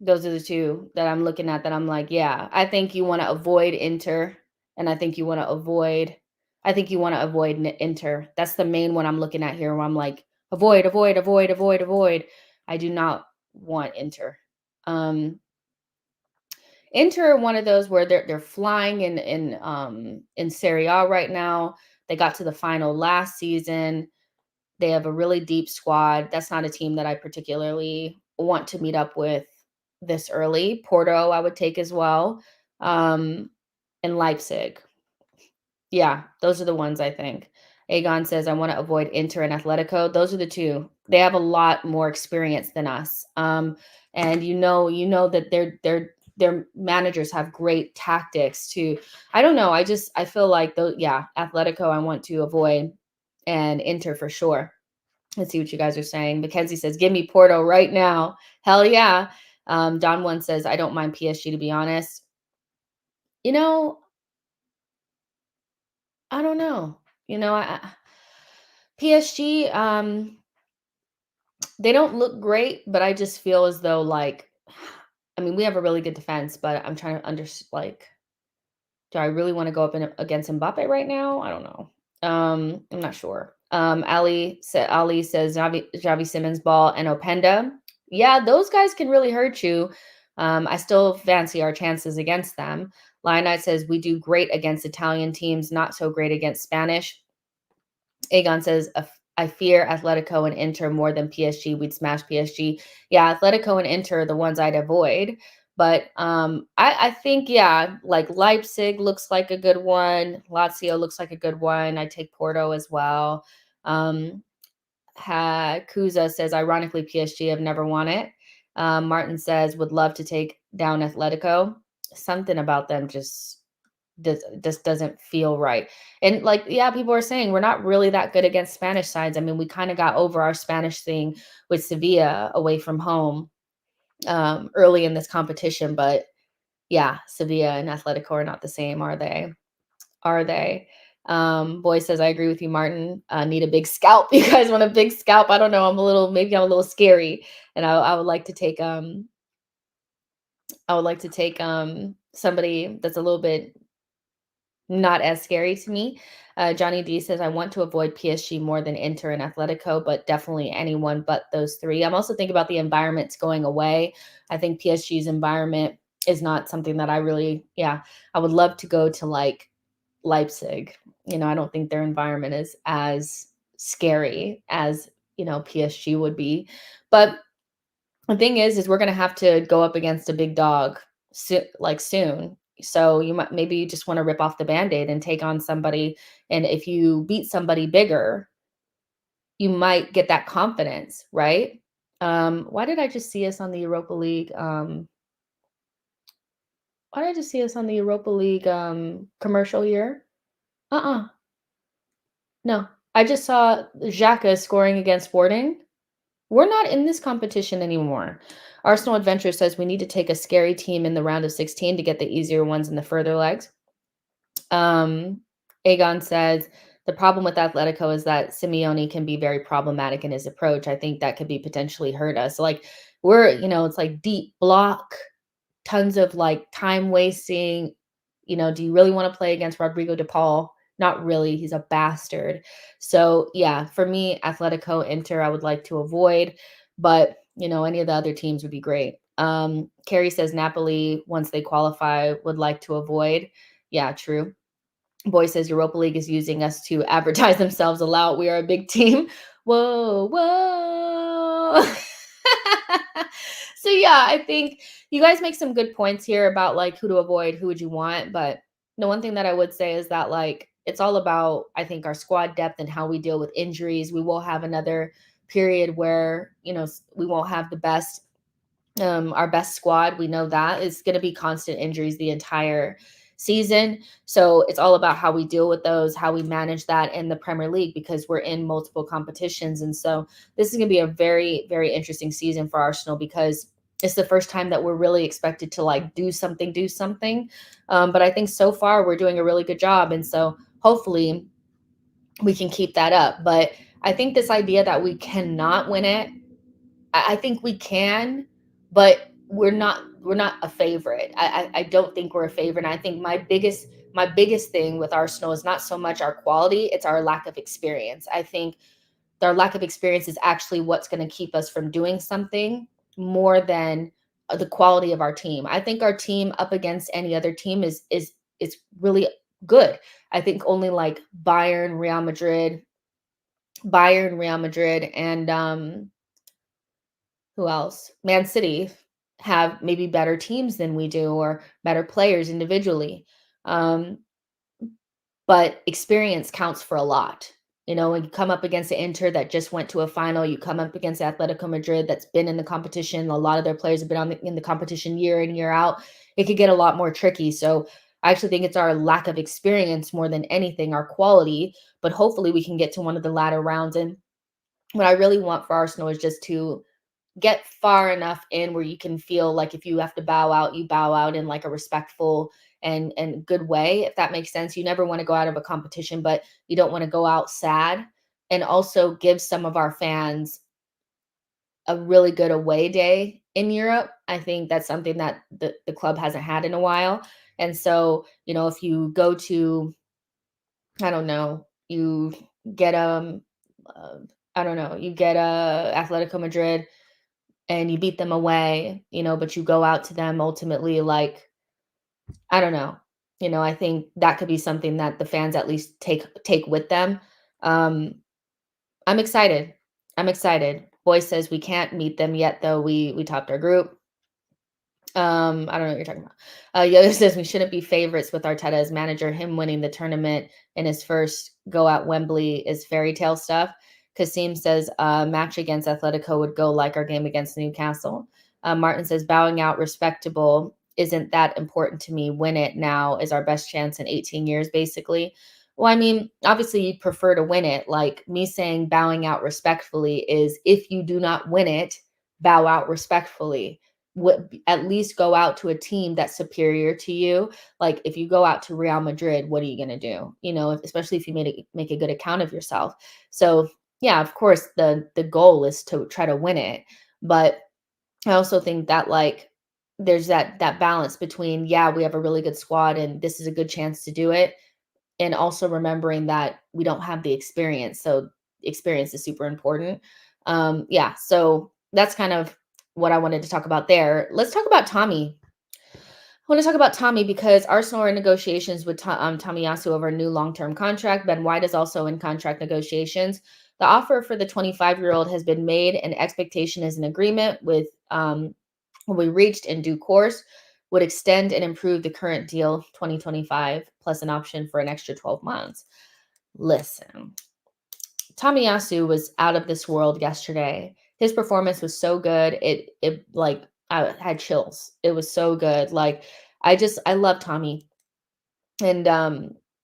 Those are the two that I'm looking at that I'm like, yeah, I think you want to avoid Inter, and I think you want to avoid Inter. That's the main one I'm looking at here where I'm like, avoid. I do not want Inter. Inter, one of those where they're flying in Serie A right now. They got to the final last season. They have a really deep squad. That's not a team that I particularly want to meet up with this early. Porto, I would take as well. And Leipzig. Yeah, those are the ones I think. Aegon says, I want to avoid Inter and Atletico. Those are the two. They have a lot more experience than us. And you know that their managers have great tactics too. I don't know. I feel like Atletico I want to avoid, and Inter for sure. Let's see what you guys are saying. Mackenzie says, give me Porto right now. Hell yeah. Don One says, I don't mind PSG, to be honest. You know, I don't know. PSG, they don't look great, but I just feel as though, like, I mean, we have a really good defense, but I'm trying to do I really want to go up against Mbappe right now? I don't know. I'm not sure. Ali says Javi Simmons ball and Openda. Yeah, those guys can really hurt you. I still fancy our chances against them. Lionite says we do great against Italian teams, not so great against Spanish. Aegon says, I fear Atletico and Inter more than PSG. We'd smash PSG. Yeah, Atletico and Inter are the ones I'd avoid. But I think, yeah, like Leipzig looks like a good one. Lazio looks like a good one. I take Porto as well. Kuza says, ironically, PSG have never won it. Martin says, would love to take down Atletico. Something about them just doesn't feel right. And like, yeah, people are saying we're not really that good against Spanish sides. I mean, we kind of got over our Spanish thing with Sevilla away from home early in this competition, but yeah, Sevilla and Atletico are not the same, are they? Boy says, I agree with you, Martin. Need a big scalp. You guys want a big scalp? I don't know. I'm a little scary, and I would like to take somebody that's a little bit not as scary to me. Johnny D says, I want to avoid PSG more than Inter and Atletico, but definitely anyone but those three. I'm also thinking about the environments going away. I think PSG's environment is not something that I would love to go to, like Leipzig. I don't think their environment is as scary as, PSG would be. But the thing is we're going to have to go up against a big dog soon. So maybe you just want to rip off the Band-Aid and take on somebody. And if you beat somebody bigger, you might get that confidence, right? Why did I just see us on the Europa League? Why did I just see us on the Europa League commercial here? No, I just saw Xhaka scoring against Sporting. We're not in this competition anymore. Arsenal Adventure says we need to take a scary team in the round of 16 to get the easier ones in the further legs. Aegon says the problem with Atletico is that Simeone can be very problematic in his approach. I think that could be potentially hurt us. Like it's like deep block, tons of like time wasting. Do you really want to play against Rodrigo de Paul? Not really. He's a bastard. So yeah, for me, Atletico, Inter, I would like to avoid, but any of the other teams would be great. Carrie says Napoli, once they qualify, would like to avoid. Yeah, true. Boy says Europa League is using us to advertise themselves aloud. We are a big team. Whoa, whoa. So yeah, I think you guys make some good points here about like who to avoid, who would you want. But the one thing that I would say is that like it's all about, I think, our squad depth and how we deal with injuries. We will have another period where, we won't have the best our best squad. We know that is going to be constant injuries the entire season. So it's all about how we deal with those, how we manage that in the Premier League, because we're in multiple competitions. And so this is going to be a very, very interesting season for Arsenal, because it's the first time that we're really expected to like do something. But I think so far we're doing a really good job. And so hopefully we can keep that up. But I think this idea that we cannot win it, I think we can, but we're not a favorite. I don't think we're a favorite. And I think my biggest thing with Arsenal is not so much our quality, it's our lack of experience. I think our lack of experience is actually what's going to keep us from doing something more than the quality of our team. I think our team up against any other team is really good. I think only like Bayern, Real Madrid, and who else? Man City have maybe better teams than we do, or better players individually. Um, but experience counts for a lot. When you come up against the Inter that just went to a final, you come up against Atletico Madrid that's been in the competition. A lot of their players have been in the competition year in, year out. It could get a lot more tricky. So I actually think it's our lack of experience more than anything, our quality. But hopefully we can get to one of the latter rounds. And what I really want for Arsenal is just to get far enough in where you can feel like if you have to bow out, you bow out in like a respectful and good way, if that makes sense. You never want to go out of a competition, but you don't want to go out sad. And also give some of our fans a really good away day in Europe. I think that's something that the club hasn't had in a while. And so, if you go to, I don't know, you get uh, I don't know, you get Atletico Madrid and you beat them away, but you go out to them ultimately like, I don't know. I think that could be something that the fans at least take with them. Um, I'm excited. I'm excited. Boy says we can't meet them yet, though. We topped our group. I don't know what you're talking about. Yoda says we shouldn't be favorites with Arteta as manager. Him winning the tournament in his first go at Wembley is fairy tale stuff. Kasim says match against Atletico would go like our game against Newcastle. Martin says bowing out respectable isn't that important to me. Win it now is our best chance in 18 years, basically. Well, I mean, obviously you'd prefer to win it. Like me saying bowing out respectfully is if you do not win it, bow out respectfully. At least go out to a team that's superior to you. Like if you go out to Real Madrid, what are you going to do? Especially if you make a good account of yourself. So yeah, of course the goal is to try to win it, but I also think that like there's that balance between, yeah, we have a really good squad and this is a good chance to do it, and also remembering that we don't have the experience. So experience is super important. Yeah, so that's kind of what I wanted to talk about there. Let's talk about Tommy. I want to talk about Tommy because Arsenal are in negotiations with Tomiyasu over a new long-term contract. Ben White is also in contract negotiations. The offer for the 25-year-old has been made, and expectation is an agreement with will be reached in due course, would extend and improve the current deal 2025 plus an option for an extra 12 months. Listen, Tomiyasu was out of this world yesterday. His performance was so good. It like I had chills. It was so good. Like I love Tommy. And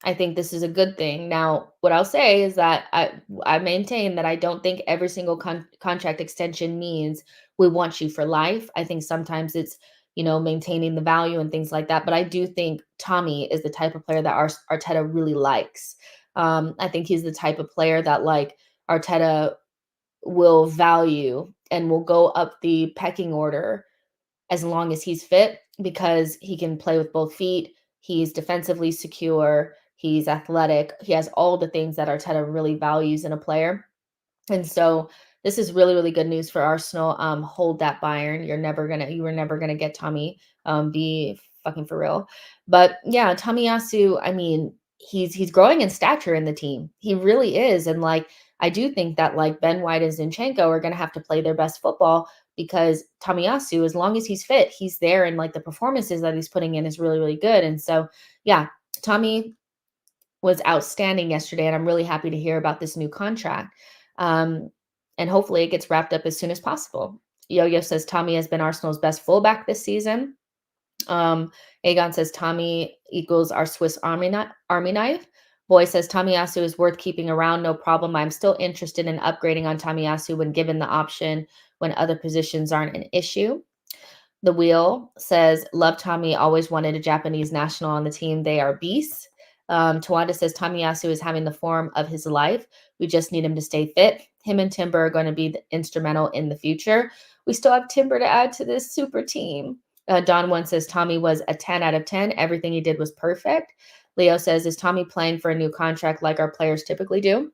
I think this is a good thing. Now, what I'll say is that I maintain that I don't think every single contract extension means we want you for life. I think sometimes it's maintaining the value and things like that. But I do think Tommy is the type of player that Arteta really likes. I think he's the type of player that like Arteta will value and will go up the pecking order as long as he's fit, because he can play with both feet. He's defensively secure. He's athletic. He has all the things that Arteta really values in a player. And so this is really, really good news for Arsenal. Hold that Bayern. You were never gonna get Tommy. Be fucking for real. But yeah, Tomiyasu, I mean, he's growing in stature in the team. He really is. And like I do think that like Ben White and Zinchenko are gonna have to play their best football because Tomiyasu, as long as he's fit, he's there, and like the performances that he's putting in is really, really good. And so yeah, Tommy was outstanding yesterday, and I'm really happy to hear about this new contract. Um, and hopefully it gets wrapped up as soon as possible. Yo-Yo says Tommy has been Arsenal's best fullback this season. Aegon says Tommy equals our Swiss army knife. Boy says Tomiyasu is worth keeping around, no problem. I'm still interested in upgrading on Tomiyasu when given the option when other positions aren't an issue. The Wheel says, love Tommy, always wanted a Japanese national on the team. They are beasts. Tawanda says, Tomiyasu is having the form of his life. We just need him to stay fit. Him and Timber are going to be instrumental in the future. We still have Timber to add to this super team. Don One says, Tommy was a 10 out of 10. Everything he did was perfect. Leo says, is Tommy playing for a new contract like our players typically do?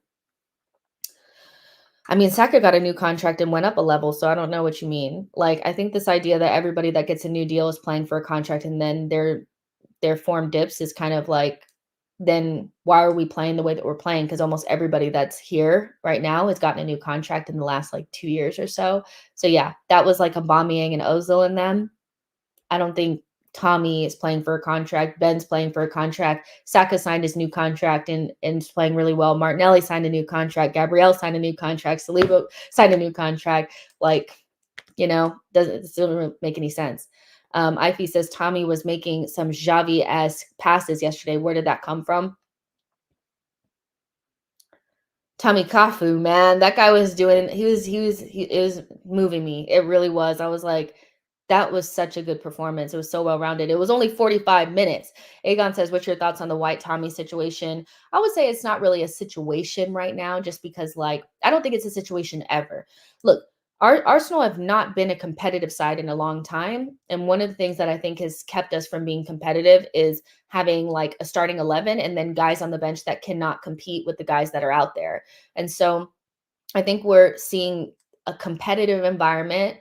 I mean, Saka got a new contract and went up a level, so I don't know what you mean. Like, I think this idea that everybody that gets a new deal is playing for a contract and then their form dips is kind of like, then why are we playing the way that we're playing? Because almost everybody that's here right now has gotten a new contract in the last like 2 years or so. So yeah, that was like Aubameyang and Ozil in them. I don't think Tommy is playing for a contract. Ben's playing for a contract. Saka signed his new contract and is playing really well. Martinelli signed a new contract. Gabriel signed a new contract. Saliba signed a new contract. Like, doesn't make any sense. Ify says Tommy was making some Xavi-esque passes yesterday. Where did that come from? Tommy Kafu, man, that guy was doing. It was moving me. It really was. I was like, that was such a good performance. It was so well rounded. It was only 45 minutes. Aegon says, "What's your thoughts on the White Tommy situation?" I would say it's not really a situation right now, just because, like, I don't think it's a situation ever. Look, Arsenal have not been a competitive side in a long time, and one of the things that I think has kept us from being competitive is having like a starting 11 and then guys on the bench that cannot compete with the guys that are out there. And so I think we're seeing a competitive environment.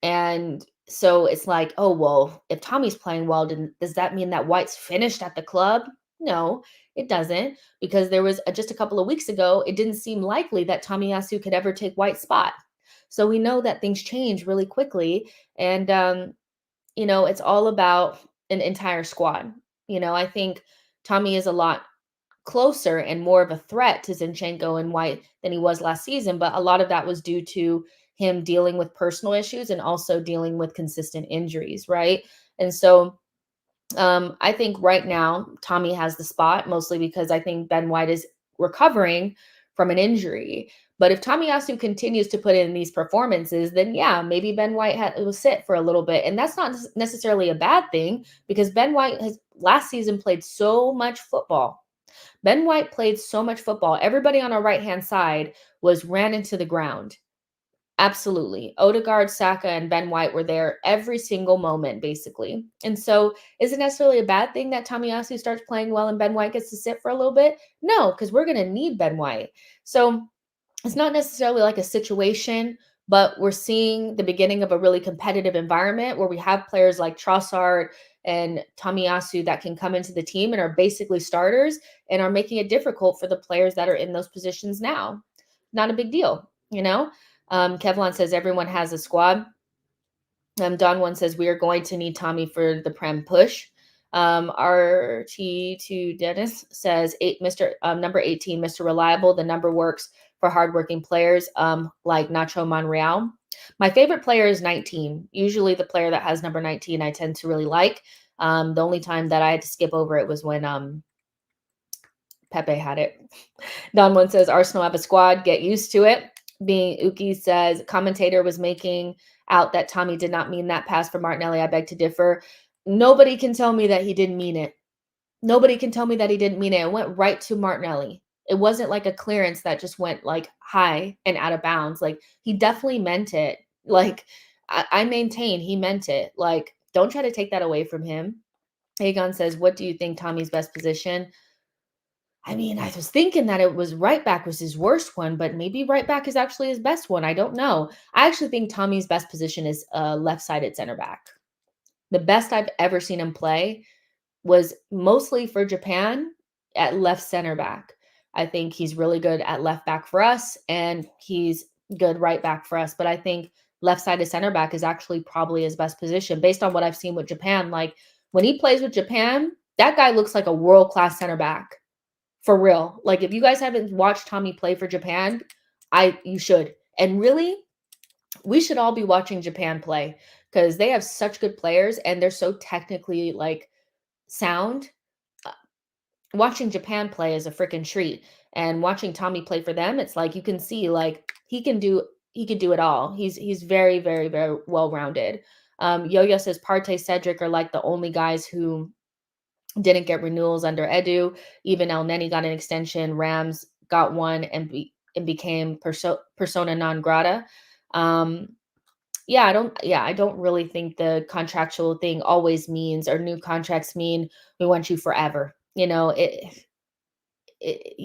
And so it's like, oh, well, if Tommy's playing well, does that mean that White's finished at the club? No, it doesn't, because there was just a couple of weeks ago, it didn't seem likely that Tomiyasu could ever take White's spot. So we know that things change really quickly. And, it's all about an entire squad. I think Tommy is a lot closer and more of a threat to Zinchenko and White than he was last season, but a lot of that was due to him dealing with personal issues and also dealing with consistent injuries, right? And so I think right now Tommy has the spot, mostly because I think Ben White is recovering from an injury. But if Tomiyasu continues to put in these performances, then yeah, maybe Ben White will sit for a little bit. And that's not necessarily a bad thing, because Ben White has last season played so much football. Ben White played so much football. Everybody on our right-hand side was ran into the ground. Absolutely. Odegaard, Saka, and Ben White were there every single moment, basically. And so is it necessarily a bad thing that Tomiyasu starts playing well and Ben White gets to sit for a little bit? No, because we're going to need Ben White. So it's not necessarily like a situation, but we're seeing the beginning of a really competitive environment where we have players like Trossard and Tomiyasu that can come into the team and are basically starters and are making it difficult for the players that are in those positions now. Not a big deal. Kevlon says everyone has a squad. Don One says we are going to need Tommy for the Prem push. RT2 Dennis says Mr. Number 18, Mr. Reliable. The number works for hardworking players like Nacho Monreal. My favorite player is 19. Usually the player that has number 19 I tend to really like. The only time that I had to skip over it was when Pepe had it. Don One says Arsenal have a squad. Get used to it. Being Uki says commentator was making out that Tommy did not mean that pass for Martinelli. I beg to differ. Nobody can tell me that he didn't mean it. Nobody can tell me that he didn't mean it. It went right to Martinelli. It wasn't like a clearance that just went like high and out of bounds. Like he definitely meant it. Like I maintain he meant it. Like don't try to take that away from him. Aegon says, what do you think Tommy's best position? I mean, I was thinking that it was right back was his worst one, but maybe right back is actually his best one. I don't know. I actually think Tommy's best position is left-sided center back. The best I've ever seen him play was mostly for Japan at left center back. I think he's really good at left back for us, and he's good right back for us. But I think left sided center back is actually probably his best position based on what I've seen with Japan. Like when he plays with Japan, that guy looks like a world class center back for real. Like if you guys haven't watched Tommy play for Japan, you should. And really, we should all be watching Japan play because they have such good players and they're so technically like sound. Watching Japan play is a freaking treat. And watching Tommy play for them, it's like you can see like he can do it all. He's very, very, very well rounded. Yo-Yo says Partey, Cedric are like the only guys who didn't get renewals under Edu. Even El Neni got an extension. Rams got one and became persona non grata. Um, I don't really think the contractual thing always means or new contracts mean we want you forever. You know,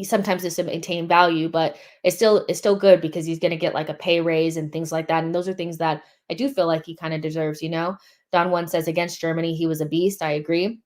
sometimes it's to maintain value, but it's still good because he's going to get like a pay raise and things like that. And those are things that I do feel like he kind of deserves, you know. Don One says against Germany, he was a beast. I agree.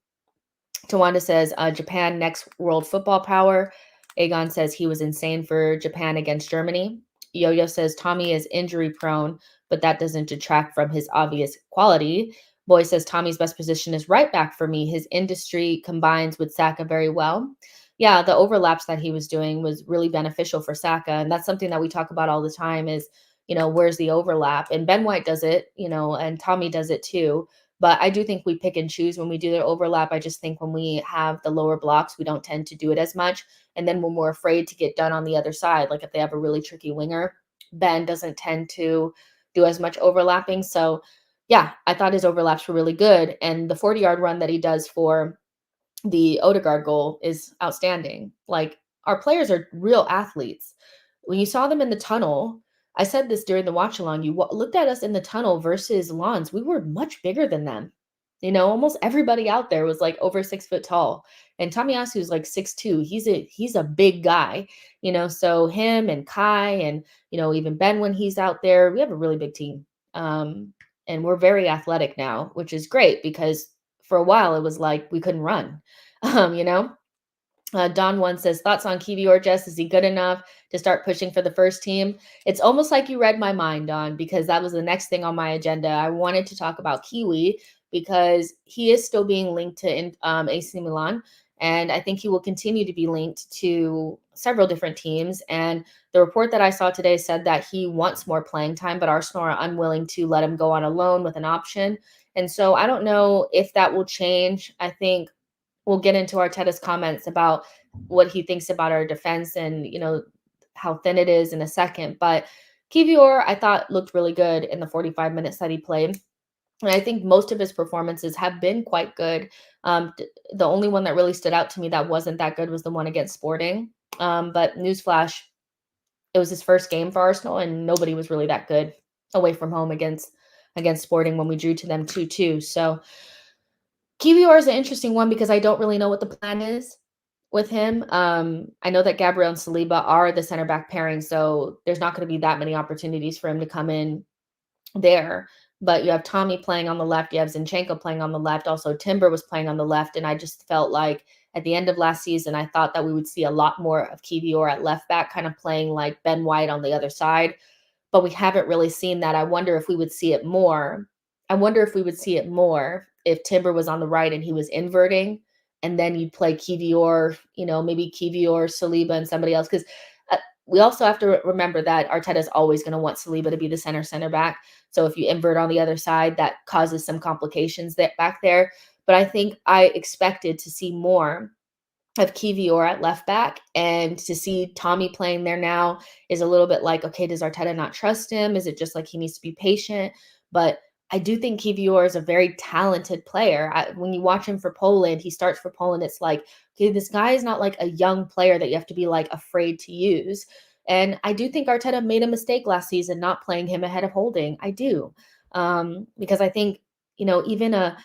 Tawanda says Japan next world football power. Aegon says he was insane for Japan against Germany. Yo-Yo says Tommy is injury prone, but that doesn't detract from his obvious quality. Boy says Tommy's best position is right back for me. His industry combines with Saka very well. Yeah, the overlaps that he was doing was really beneficial for Saka. And that's something that we talk about all the time is, you know, where's the overlap? And Ben White does it, you know, and Tommy does it too. But I do think we pick and choose when we do the overlap. I just think when we have the lower blocks, we don't tend to do it as much. And then when we're afraid to get done on the other side, like if they have a really tricky winger, Ben doesn't tend to do as much overlapping. So yeah, I thought his overlaps were really good. And the 40-yard run that he does for the Odegaard goal is outstanding. Like our players are real athletes. When you saw them in the tunnel, I said this during the watch along. You looked at us in the tunnel versus lawns. We were much bigger than them. You know, almost everybody out there was like over 6 foot tall. And Tomiyasu is like 6'2". He's a big guy, you know. So him and Kai and you know even Ben when he's out there, we have a really big team. And we're very athletic now, which is great because for a while it was like we couldn't run. You know. Don One says, thoughts on Kiwi Jess? Is he good enough to start pushing for the first team? It's almost like you read my mind, Don, because that was the next thing on my agenda. I wanted to talk about Kiwi because he is still being linked to AC Milan. And I think he will continue to be linked to several different teams. And the report that I saw today said that he wants more playing time, but Arsenal are unwilling to let him go on a loan with an option. And so I don't know if that will change. I think we'll get into Arteta's comments about what he thinks about our defense and, you know, how thin it is in a second. But Kivior, I thought looked really good in the 45 minutes that he played. And I think most of his performances have been quite good. The only one that really stood out to me that wasn't that good was the one against Sporting. But newsflash, it was his first game for Arsenal, and nobody was really that good away from home against Sporting when we drew to them 2-2. So Kiwior is an interesting one because I don't really know what the plan is with him. I know that Gabriel and Saliba are the center back pairing, so there's not going to be that many opportunities for him to come in there. But you have Tommy playing on the left, you have Zinchenko playing on the left. Also, Timber was playing on the left, and I just felt like at the end of last season, I thought that we would see a lot more of Kiwior at left back, kind of playing like Ben White on the other side. But we haven't really seen that. I wonder if we would see it more. I wonder if we would see it more if Timber was on the right and he was inverting, and then you'd play Kiwior, you know, maybe Kiwior, Saliba, and somebody else. Because we also have to remember that Arteta is always going to want Saliba to be the center back. So if you invert on the other side, that causes some complications back there. But I think I expected to see more of Kiwior at left back, and to see Tommy playing there now is a little bit like, okay, does Arteta not trust him? Is it just like he needs to be patient? But I do think Kiwior is a very talented player. When you watch him for Poland, he starts for Poland. It's like, okay, this guy is not like a young player that you have to be like afraid to use. And I do think Arteta made a mistake last season not playing him ahead of Holding. I do, because I think you know even a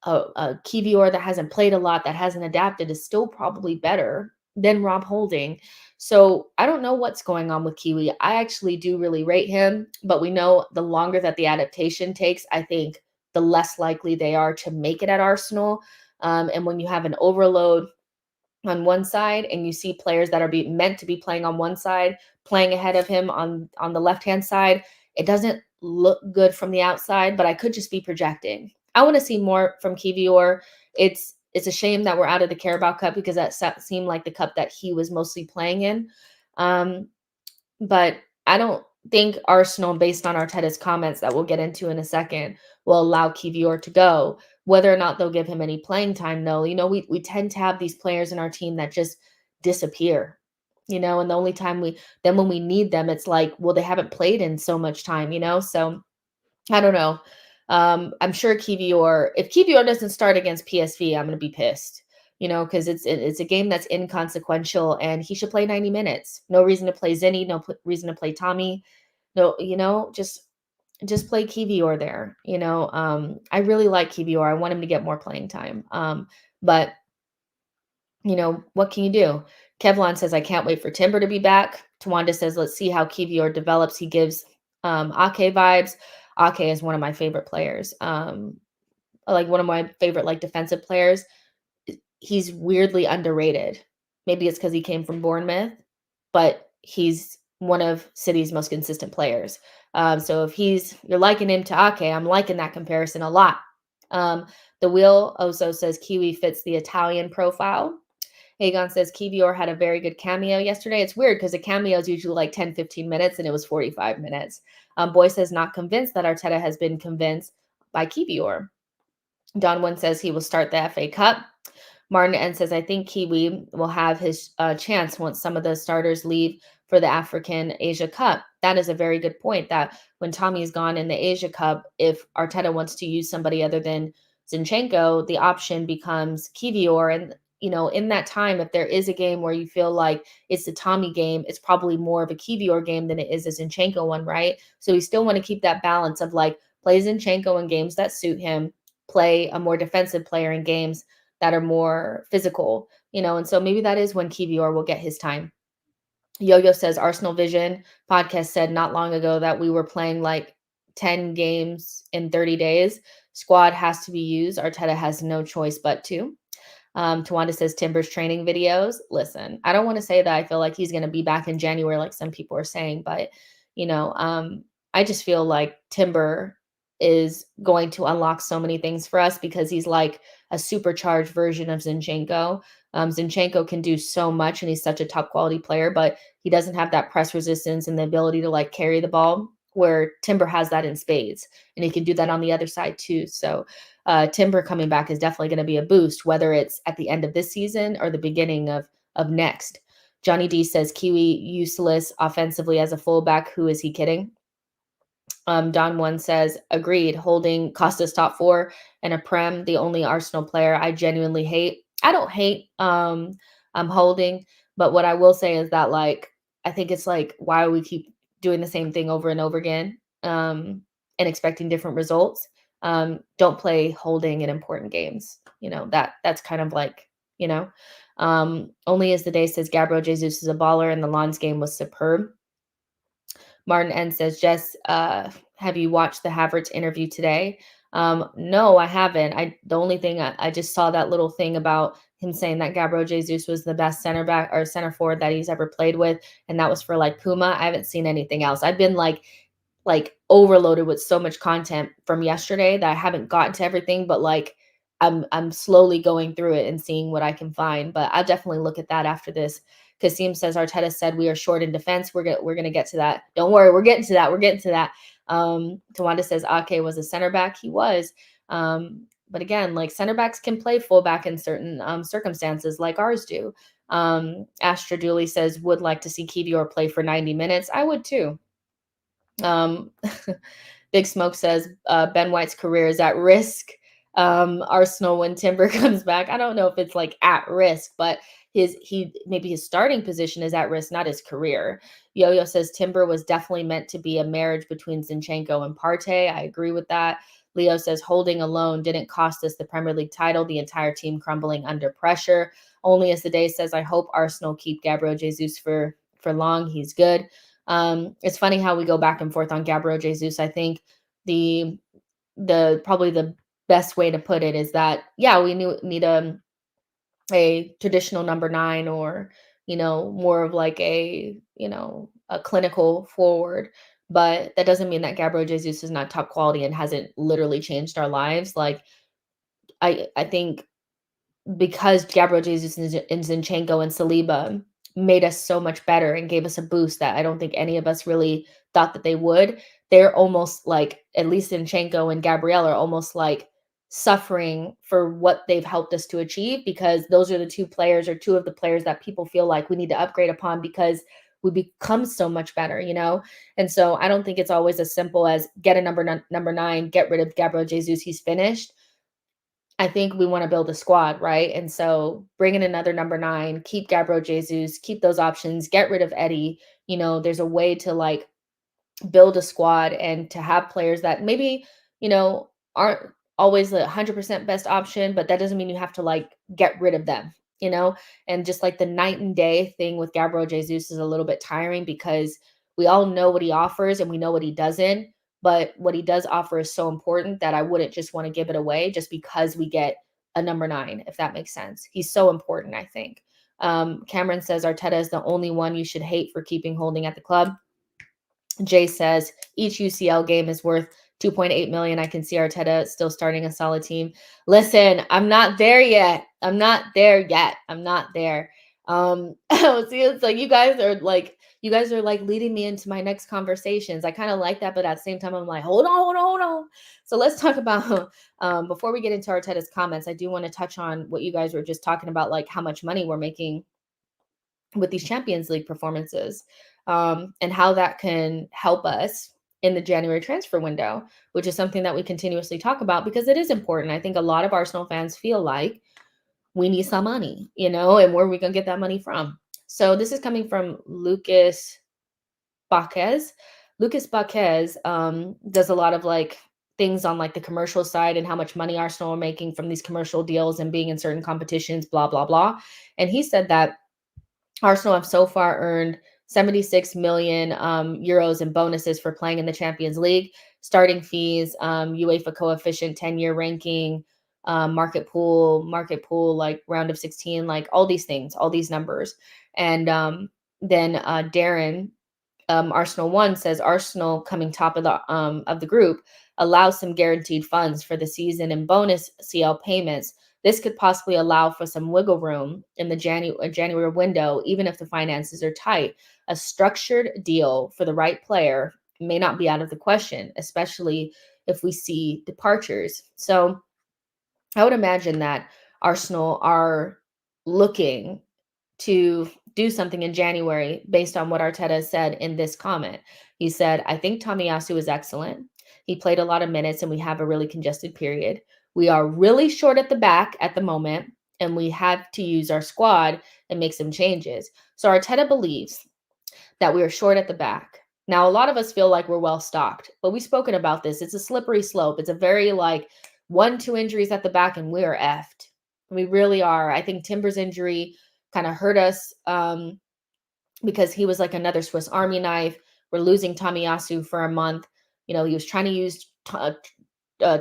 Kiwior that hasn't played a lot, that hasn't adapted, is still probably better than Rob Holding. So I don't know what's going on with Kiwi. I actually do really rate him, but we know the longer that the adaptation takes, I think the less likely they are to make it at Arsenal. And when you have an overload on one side and you see players that are meant to be playing on one side playing ahead of him on the left hand side, it doesn't look good from the outside, but I could just be projecting. I want to see more from Kivior. It's a shame that we're out of the Carabao Cup because that seemed like the cup that he was mostly playing in. um, but I don't think Arsenal, based on Arteta's comments that we'll get into in a second, will allow Kivior to go. Whether or not they'll give him any playing time, no. We tend to have these players in our team that just disappear. And the only time when we need them, it's like, well, they haven't played in so much time. So I don't know. I'm sure if Kivior doesn't start against PSV, I'm gonna be pissed. Because it's a game that's inconsequential, and he should play 90 minutes. No reason to play Zinni, no reason to play Tommy. No, just play Kivior there. I really like Kivior. I want him to get more playing time. But what can you do? Kevlon says, I can't wait for Timber to be back. Tawanda says, let's see how Kivior develops. He gives Ake vibes. Ake is one of my favorite players. Like one of my favorite defensive players. He's weirdly underrated. Maybe it's because he came from Bournemouth, but he's one of City's most consistent players. So if you're liking him to Ake, I'm liking that comparison a lot. The Wheel also says Kiwi fits the Italian profile. Hagon says Kivior had a very good cameo yesterday. It's weird because a cameo is usually like 10, 15 minutes, and it was 45 minutes. Boy says not convinced that Arteta has been convinced by Kivior. Donwin says he will start the FA Cup. Martin N says, I think Kiwi will have his chance once some of the starters leave for the African Asia Cup. That is a very good point, that when Tommy's gone in the Asia Cup, if Arteta wants to use somebody other than Zinchenko, the option becomes Kivior. And, in that time, if there is a game where you feel like it's the Tommy game, it's probably more of a Kivior game than it is a Zinchenko one, right? So we still want to keep that balance of play Zinchenko in games that suit him, play a more defensive player in games that are more physical, and so maybe that is when Kivior will get his time. Yo-Yo says Arsenal Vision podcast said not long ago that we were playing 10 games in 30 days. Squad has to be used. Arteta has no choice but to. Tawanda says Timber's training videos. Listen, I don't want to say that I feel like he's going to be back in January like some people are saying, but I just feel like Timber is going to unlock so many things for us because he's like a supercharged version of Zinchenko. Zinchenko can do so much, and he's such a top quality player, but he doesn't have that press resistance and the ability to carry the ball, where Timber has that in spades, and he can do that on the other side too. So Timber coming back is definitely going to be a boost, whether it's at the end of this season or the beginning of next. Johnny D says Kiwi useless offensively as a fullback. Who is he kidding? Don One says, agreed. Holding cost us top 4 and a Prem, the only Arsenal player I genuinely hate. I don't hate Holding, but what I will say is that I think it's why we keep doing the same thing over and over again and expecting different results. Don't play Holding in important games. That's kind of only as the day says Gabriel Jesus is a baller and the Lons game was superb. Martin N says, Jess, have you watched the Havertz interview today? No, I haven't. The only thing I just saw that little thing about him saying that Gabriel Jesus was the best center back or center forward that he's ever played with, and that was for Puma. I haven't seen anything else. I've been overloaded with so much content from yesterday that I haven't gotten to everything, but I'm slowly going through it and seeing what I can find. But I'll definitely look at that after this. Kasim says Arteta said we are short in defense. We're gonna get to that. Don't worry, we're getting to that. We're getting to that. Tawanda says Ake was a center back. He was. But again, center backs can play fullback in certain circumstances, like ours do. Astra Dooley says would like to see Kivior play for 90 minutes. I would too. Big Smoke says Ben White's career is at risk. Arsenal when Timber comes back. I don't know if it's at risk, but maybe his starting position is at risk, not his career. Yo-Yo says Timber was definitely meant to be a marriage between Zinchenko and Partey. I agree with that. Leo says holding alone didn't cost us the Premier League title, the entire team crumbling under pressure. Only as the day says, I hope Arsenal keep Gabriel Jesus for long. He's good. It's funny how we go back and forth on Gabriel Jesus. I think the probably the best way to put it is that, yeah, we need a traditional number 9, or more of like a a clinical forward, but that doesn't mean that Gabriel Jesus is not top quality and hasn't literally changed our lives. Like I think because Gabriel Jesus and Zinchenko and Saliba made us so much better and gave us a boost that I don't think any of us really thought that they would. They're almost like, at least Zinchenko and Gabriel are almost like suffering for what they've helped us to achieve, because those are the two of the players that people feel like we need to upgrade upon because we become so much better, And so I don't think it's always as simple as get a number 9, get rid of Gabriel Jesus, he's finished. I think we want to build a squad, right? And so bring in another number 9, keep Gabriel Jesus, keep those options, get rid of Eddie. There's a way to like build a squad and to have players that maybe, aren't always the 100% best option, but that doesn't mean you have to like get rid of them, And just like the night and day thing with Gabriel Jesus is a little bit tiring because we all know what he offers and we know what he doesn't, but what he does offer is so important that I wouldn't just want to give it away just because we get a number 9, if that makes sense. He's so important, I think. Cameron says Arteta is the only one you should hate for keeping Holding at the club. Jay says each UCL game is worth 2.8 million. I can see Arteta still starting a solid team. Listen, I'm not there yet. I'm not there. See, it's like you guys are like leading me into my next conversations. I kind of like that, but at the same time, I'm like, hold on. So let's talk about before we get into Arteta's comments, I do want to touch on what you guys were just talking about, like how much money we're making with these Champions League performances, and how that can help us in the January transfer window, which is something that we continuously talk about because it is important. I think a lot of Arsenal fans feel like we need some money, and where are we going to get that money from? So this is coming from Lucas Baquez. Lucas Baquez does a lot of like things on like the commercial side and how much money Arsenal are making from these commercial deals and being in certain competitions, blah, blah, blah. And he said that Arsenal have so far earned 76 million euros in bonuses for playing in the Champions League, starting fees, UEFA coefficient, 10-year ranking, market pool, like round of 16, like all these things, all these numbers. And then Darren, Arsenal One, says Arsenal coming top of the group allows some guaranteed funds for the season and bonus CL payments. This could possibly allow for some wiggle room in the January window, even if the finances are tight. A structured deal for the right player may not be out of the question, especially if we see departures. So I would imagine that Arsenal are looking to do something in January based on what Arteta said in this comment. He said, I think Tomiyasu is excellent. He played a lot of minutes and we have a really congested period. We are really short at the back at the moment and we have to use our squad and make some changes. So Arteta believes that we are short at the back. Now, a lot of us feel like we're well stocked, but we've spoken about this. It's a slippery slope. It's a very like 1-2 injuries at the back and we are effed. We really are. I think Timber's injury kind of hurt us because he was like another Swiss Army knife. We're losing Tomiyasu for a month. He was trying to use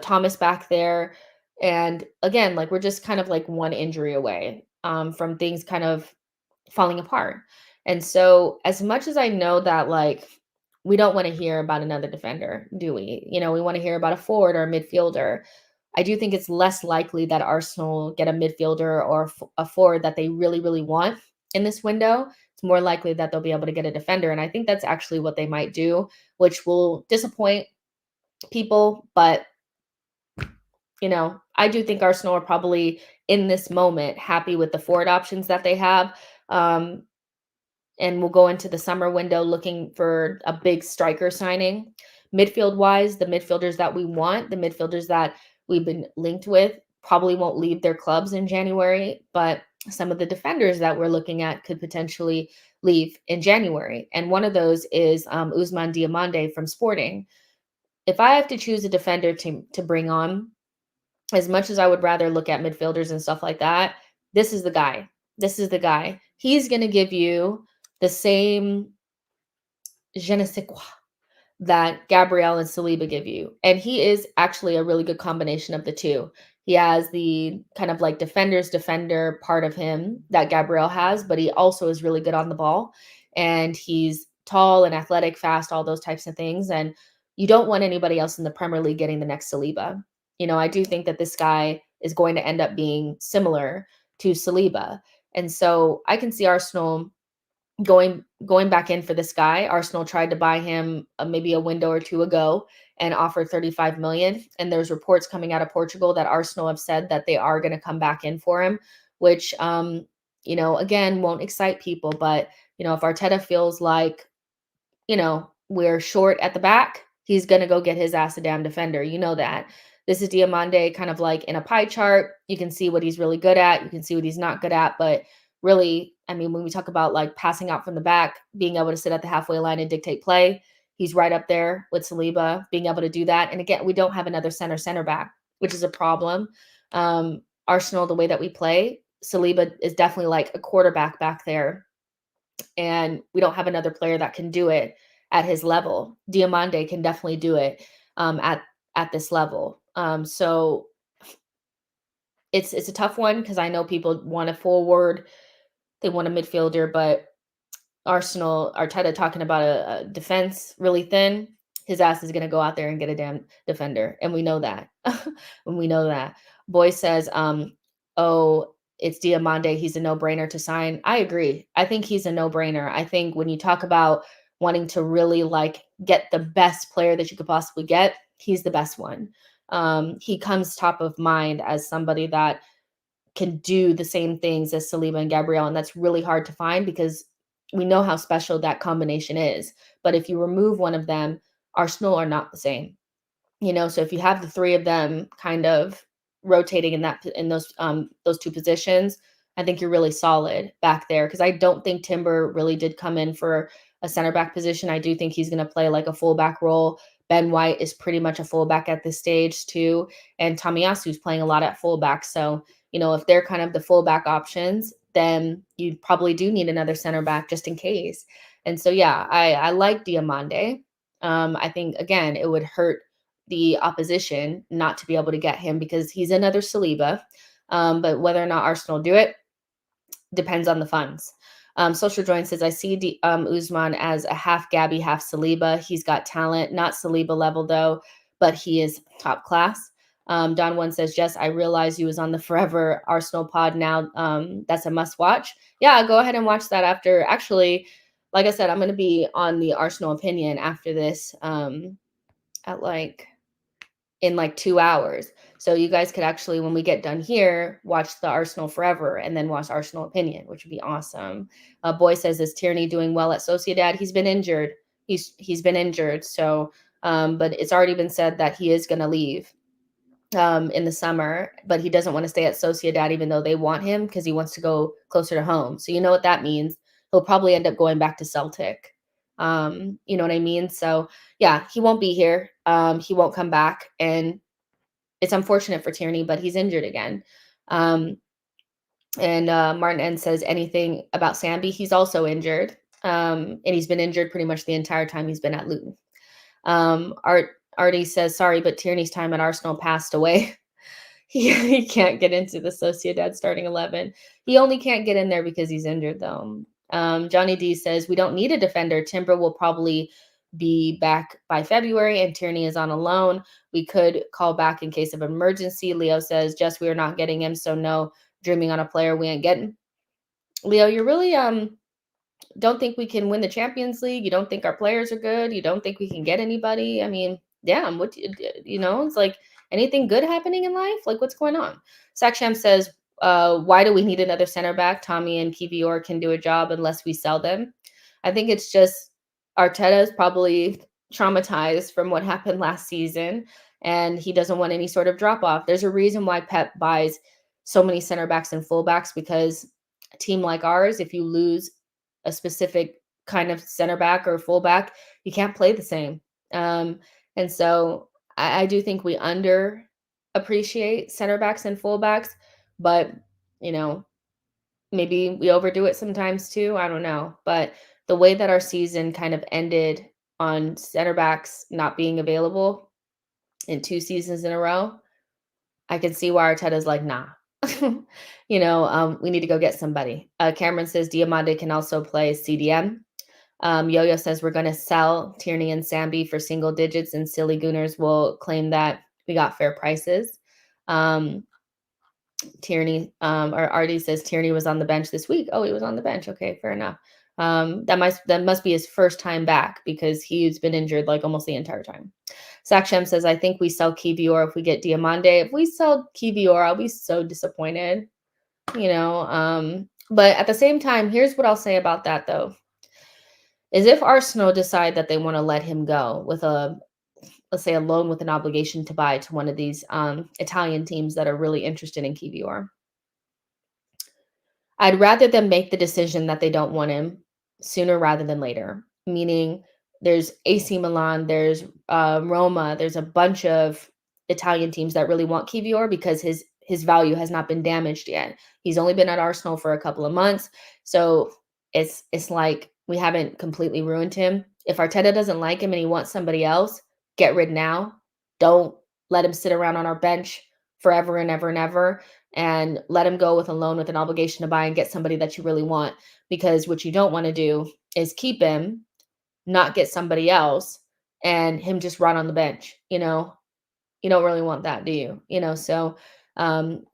Thomas back there. And again, like we're just kind of like one injury away from things kind of falling apart. And so as much as I know that like we don't want to hear about another defender, do we? We want to hear about a forward or a midfielder. I do think it's less likely that Arsenal get a midfielder or a forward that they really, really want in this window. It's more likely that they'll be able to get a defender. And I think that's actually what they might do, which will disappoint people. But, I do think Arsenal are probably in this moment happy with the forward options that they have. And we'll go into the summer window looking for a big striker signing. Midfield wise, the midfielders that we want, the midfielders that we've been linked with probably won't leave their clubs in January, but some of the defenders that we're looking at could potentially leave in January. And one of those is Ousmane Diomonde from Sporting. if I have to choose a defender to bring on, as much as I would rather look at midfielders and stuff like that, this is the guy. This is the guy. He's going to give you the same je ne sais quoi that Gabriel and Saliba give you. And he is actually a really good combination of the two. He has the kind of like defender's defender part of him that Gabriel has, but he also is really good on the ball. And he's tall and athletic, fast, all those types of things. And you don't want anybody else in the Premier League getting the next Saliba. You know, I do think that this guy is going to end up being similar to Saliba. And so I can see Arsenal going back in for this guy. Arsenal tried to buy him maybe a window or two ago and offered 35 million. And there's reports coming out of Portugal that Arsenal have said that they are going to come back in for him, which you know, again, won't excite people. But you know, if Arteta feels like, you know, we're short at the back, he's going to go get his ass a damn defender. You know that. This is Diomonde kind of like in a pie chart. You can see what he's really good at. You can see what he's not good at. But really, I mean, when we talk about like passing out from the back, being able to sit at the halfway line and dictate play, he's right up there with Saliba, being able to do that. And again, we don't have another center back, which is a problem. Arsenal, the way that we play, Saliba is definitely like a quarterback back there, and we don't have another player that can do it at his level. Diomonde can definitely do it at this level. So it's a tough one because I know people want a forward, they want a midfielder, but Arsenal, Arteta talking about a defense really thin. His ass is going to go out there and get a damn defender, and we know that. And we know that. Boy says, "Oh, it's Diamande. He's a no-brainer to sign." I agree. I think he's a no-brainer. I think when you talk about wanting to really like get the best player that you could possibly get, he's the best one. He comes top of mind as somebody that can do the same things as Saliba and Gabriel, and that's really hard to find because we know how special that combination is. But if you remove one of them, Arsenal are not the same. You know, so if you have the three of them kind of rotating in those two positions, I think you're really solid back there because I don't think Timber really did come in for a center back position. I do think he's going to play like a fullback role. Ben White is pretty much a fullback at this stage too, and Tomiyasu's playing a lot at fullback. So you know, if they're kind of the fullback options, then you probably do need another center back just in case. And so yeah, I like Diamande. I think again it would hurt the opposition not to be able to get him because he's another Saliba. But whether or not Arsenal do it depends on the funds. Social Join says, I see Usman as a half Gabby, half Saliba. He's got talent, not Saliba level though, but he is top class. Don One says, Jess, I realize you was on the Forever Arsenal pod now. That's a must watch. Yeah, go ahead and watch that after. Actually, like I said, I'm going to be on the Arsenal opinion after this at like in like 2 hours. So you guys could actually, when we get done here, watch the Arsenal Forever and then watch Arsenal Opinion, which would be awesome. Boy says, is Tierney doing well at Sociedad? He's been injured. He's been injured. So, but it's already been said that he is going to leave in the summer, but he doesn't want to stay at Sociedad even though they want him because he wants to go closer to home. So you know what that means? He'll probably end up going back to Celtic. You know what I mean? So yeah, he won't be here. He won't come back, and it's unfortunate for Tierney, but he's injured again. And Martin N says anything about Sambi. He's also injured, and he's been injured pretty much the entire time he's been at Luton. Artie says, sorry, but Tierney's time at Arsenal passed away. He can't get into the Sociedad starting 11. He only can't get in there because he's injured, though. Johnny D says, we don't need a defender. Timber will probably be back by February, and Tierney is on a loan. We could call back in case of emergency. Leo says, Jess, we are not getting him, so no dreaming on a player we ain't getting. Leo, you're really don't think we can win the Champions League. You don't think our players are good. You don't think we can get anybody. I mean, damn, what you know, it's like anything good happening in life? Like what's going on? Saksham says, why do we need another center back? Tommy and Kivior can do a job unless we sell them. I think it's just Arteta is probably traumatized from what happened last season, and he doesn't want any sort of drop off. There's a reason why Pep buys so many center backs and fullbacks because a team like ours, if you lose a specific kind of center back or fullback, you can't play the same. And so I do think we underappreciate center backs and fullbacks, but you know, maybe we overdo it sometimes too. I don't know. But the way that our season kind of ended on center backs not being available in 2 seasons in a row, I can see why Arteta's like, nah. We need to go get somebody. Cameron says Diomonde can also play CDM. Yo-Yo says we're going to sell Tierney and Sambi for single digits, and Silly Gooners will claim that we got fair prices. Tierney, or Artie says Tierney was on the bench this week. Oh, he was on the bench. Okay, fair enough. That must be his first time back because he's been injured like almost the entire time. Sakshem says, I think we sell Kivior if we get Diomonde. If we sell Kivior, I'll be so disappointed. But at the same time, here's what I'll say about that though. Is if Arsenal decide that they want to let him go with let's say a loan with an obligation to buy to one of these Italian teams that are really interested in Kivior, I'd rather them make the decision that they don't want him sooner rather than later. Meaning, there's AC Milan, there's Roma, there's a bunch of Italian teams that really want Kivior because his value has not been damaged yet. He's only been at Arsenal for a couple of months, so it's like we haven't completely ruined him. If Arteta doesn't like him and he wants somebody else, get rid now. Don't let him sit around on our bench forever and ever and ever, and let him go with a loan with an obligation to buy and get somebody that you really want. Because what you don't want to do is keep him, not get somebody else, and him just run on the bench. You don't really want that, do you? So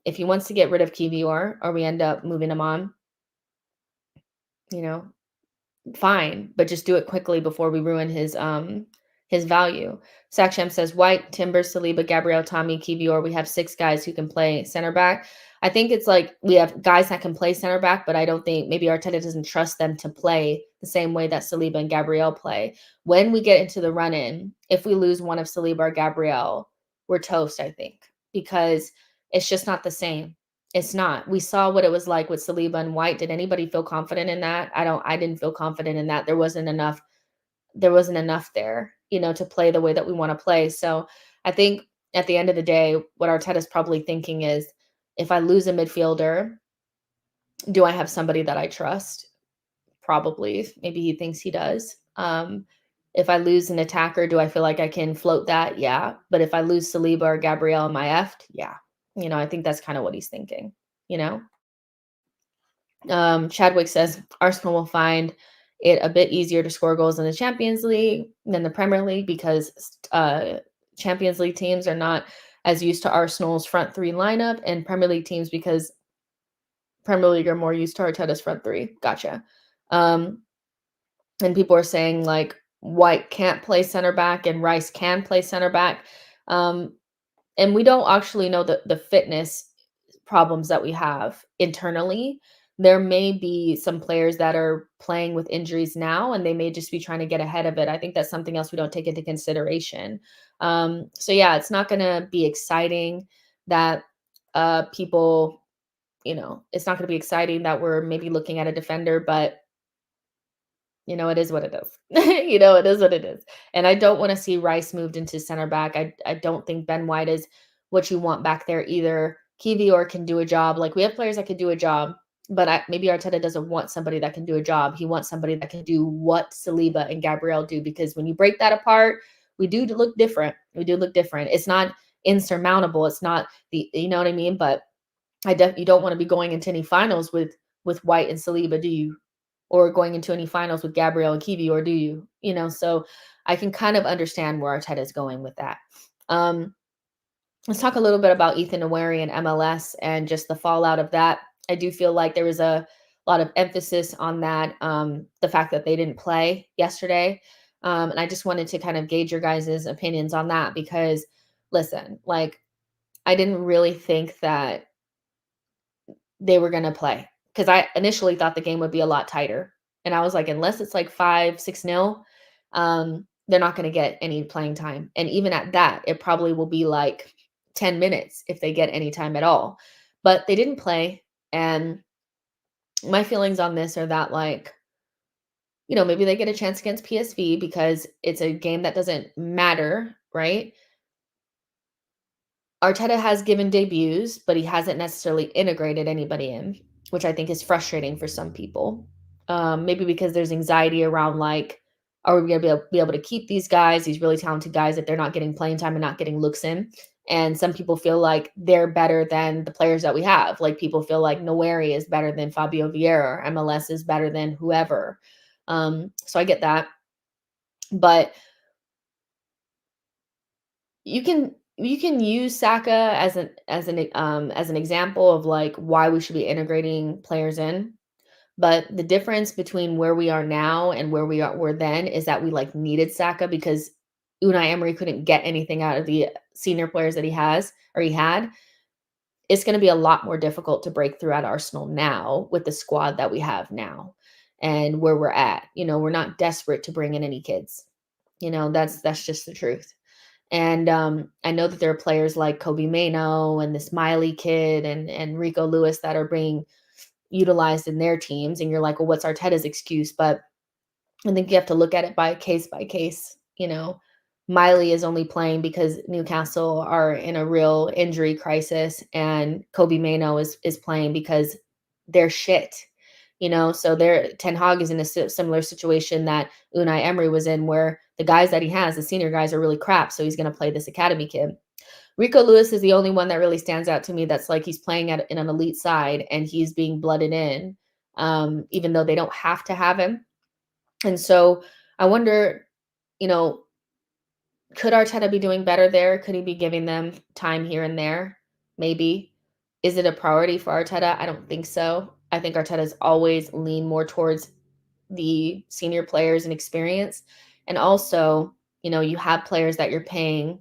if he wants to get rid of Kivior or we end up moving him on, you know, fine, but just do it quickly before we ruin his value. Saksham says White, Timber, Saliba, Gabriel, Tommy, Kivior. We have 6 guys who can play center back. I think it's like we have guys that can play center back, but I don't think maybe Arteta doesn't trust them to play the same way that Saliba and Gabriel play. When we get into the run-in, if we lose one of Saliba or Gabriel, we're toast, I think, because it's just not the same. It's not. We saw what it was like with Saliba and White. Did anybody feel confident in that? I didn't feel confident in that. There wasn't enough there, to play the way that we want to play. So I think at the end of the day, what Arteta's probably thinking is, if I lose a midfielder, do I have somebody that I trust? Probably. Maybe he thinks he does. If I lose an attacker, do I feel like I can float that? Yeah. But if I lose Saliba or Gabriel, am I effed? Yeah. I think that's kind of what he's thinking, you know? Chadwick says Arsenal will find it a bit easier to score goals in the Champions League than the Premier League because Champions League teams are not as used to Arsenal's front 3 lineup, and Premier League teams because Premier League are more used to Arteta's front 3. Gotcha. And people are saying like White can't play center back and Rice can play center back. And we don't actually know the fitness problems that we have internally. There may be some players that are playing with injuries now, and they may just be trying to get ahead of it. I think that's something else we don't take into consideration. So yeah, it's not going to be exciting that people, it's not going to be exciting that we're maybe looking at a defender, but it is what it is. It is what it is. And I don't want to see Rice moved into center back. I don't think Ben White is what you want back there either. Kivior can do a job. Like, we have players that can do a job, but maybe Arteta doesn't want somebody that can do a job. He wants somebody that can do what Saliba and Gabriel do, because when you break that apart, we do look different. We do look different. It's not insurmountable. It's not you know what I mean? But you don't want to be going into any finals with White and Saliba, do you? Or going into any finals with Gabriel and Kivi, or do you? So I can kind of understand where Arteta is going with that. Let's talk a little bit about Ethan Nwaneri and MLS and just the fallout of that. I do feel like there was a lot of emphasis on that, the fact that they didn't play yesterday. And I just wanted to kind of gauge your guys' opinions on that, because listen, like, I didn't really think that they were going to play, because I initially thought the game would be a lot tighter. And I was like, unless it's like 5-6-0, they're not going to get any playing time. And even at that, it probably will be like 10 minutes if they get any time at all. But they didn't play. And my feelings on this are that, like, maybe they get a chance against PSV because it's a game that doesn't matter right? Arteta has given debuts, but he hasn't necessarily integrated anybody in, which I think is frustrating for some people. Maybe because there's anxiety around like, are we going to be able to keep these guys, these really talented guys, if they're not getting playing time and not getting looks in? And some people feel like they're better than the players that we have. Like people feel like Noeri is better than Fabio Vieira, MLS is better than whoever. So I get that, but you can use Saka as an example of like why we should be integrating players in. But the difference between where we are now and where we were then is that we like needed Saka because Unai Emery couldn't get anything out of the senior players that he had. It's going to be a lot more difficult to break through at Arsenal now with the squad that we have now and where we're at. We're not desperate to bring in any kids. That's just the truth. And I know that there are players like Kobe Mano and the Smiley kid and Rico Lewis that are being utilized in their teams. And you're like, well, what's Arteta's excuse? But I think you have to look at it by case. Miley is only playing because Newcastle are in a real injury crisis, and Kobe Mano is playing because they're shit. So Ten Hag is in a similar situation that Unai Emery was in, where the guys that he has, the senior guys, are really crap. So he's going to play this academy kid. Rico Lewis is the only one that really stands out to me. That's like he's playing in an elite side and he's being blooded in, even though they don't have to have him. And so I wonder, you know, could Arteta be doing better there? Could he be giving them time here and there? Maybe. Is it a priority for Arteta? I don't think so. I think Arteta's always leaned more towards the senior players and experience. And also, you have players that you're paying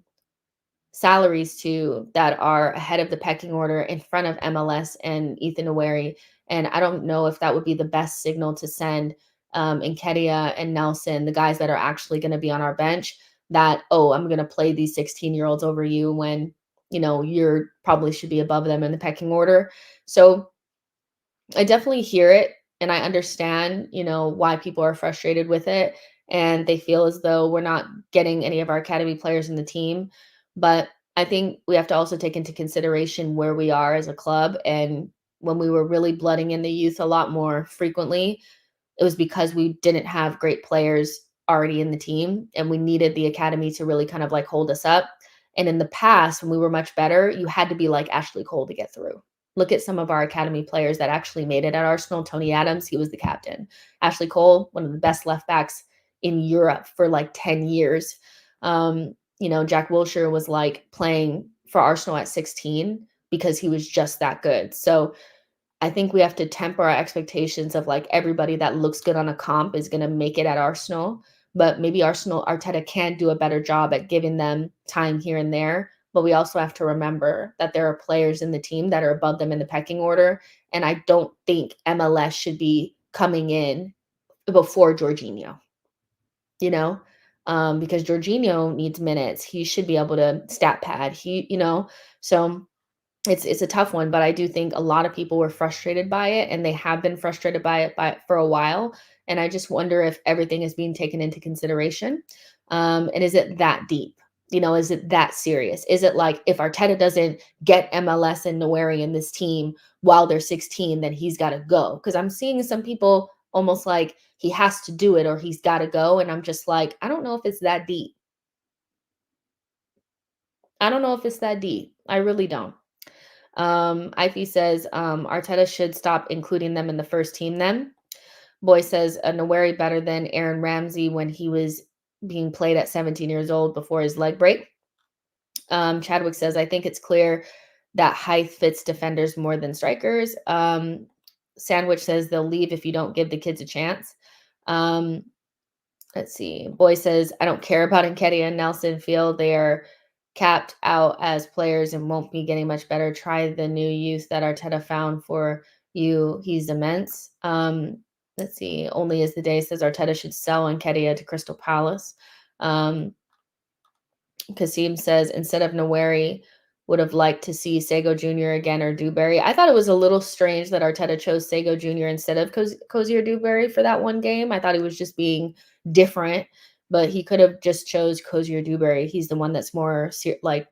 salaries to that are ahead of the pecking order in front of MLS and Ethan Nweri. And I don't know if that would be the best signal to send Nketiah and Nelson, the guys that are actually going to be on our bench, that, oh, I'm going to play these 16-year-olds over you when, you're probably should be above them in the pecking order. So I definitely hear it and I understand, why people are frustrated with it and they feel as though we're not getting any of our academy players in the team. But I think we have to also take into consideration where we are as a club, and when we were really blooding in the youth a lot more frequently, it was because we didn't have great players already in the team and we needed the academy to really kind of like hold us up. And in the past, when we were much better, you had to be like Ashley Cole to get through. Look at some of our academy players that actually made it at Arsenal. Tony Adams, he was the captain. Ashley Cole, one of the best left backs in Europe for like 10 years. Jack Wilshere was like playing for Arsenal at 16 because he was just that good. So I think we have to temper our expectations of like everybody that looks good on a comp is going to make it at Arsenal. But maybe Arteta can do a better job at giving them time here and there. But we also have to remember that there are players in the team that are above them in the pecking order. And I don't think MLS should be coming in before Jorginho, because Jorginho needs minutes. He should be able to stat pad. So it's a tough one, but I do think a lot of people were frustrated by it, and they have been frustrated by it for a while. And I just wonder if everything is being taken into consideration. And is it that deep? Is it that serious? Is it like if Arteta doesn't get MLS and Nweri in this team while they're 16, then he's got to go? Because I'm seeing some people almost like he has to do it or he's got to go. And I'm just like, I don't know if it's that deep. I don't know if it's that deep. I really don't. Ivy says Arteta should stop including them in the first team then. Boy says Nweri better than Aaron Ramsey when he was being played at 17 years old before his leg break. Chadwick says, I think it's clear that height fits defenders more than strikers. Sandwich says they'll leave if you don't give the kids a chance. Let's see. Boy says, I don't care about Nketiah and Nelson. Feel they are capped out as players and won't be getting much better. Try the new youth that Arteta found for you. He's immense. Let's see. Only as the day says Arteta should sell Nketiah to Crystal Palace. Kasim says, instead of Nweri, would have liked to see Sego Jr. again or Dewberry. I thought it was a little strange that Arteta chose Sego Jr. instead of Cozy or Dewberry for that one game. I thought he was just being different. but he could have just chose Cozier Dewberry. He's the one that's more like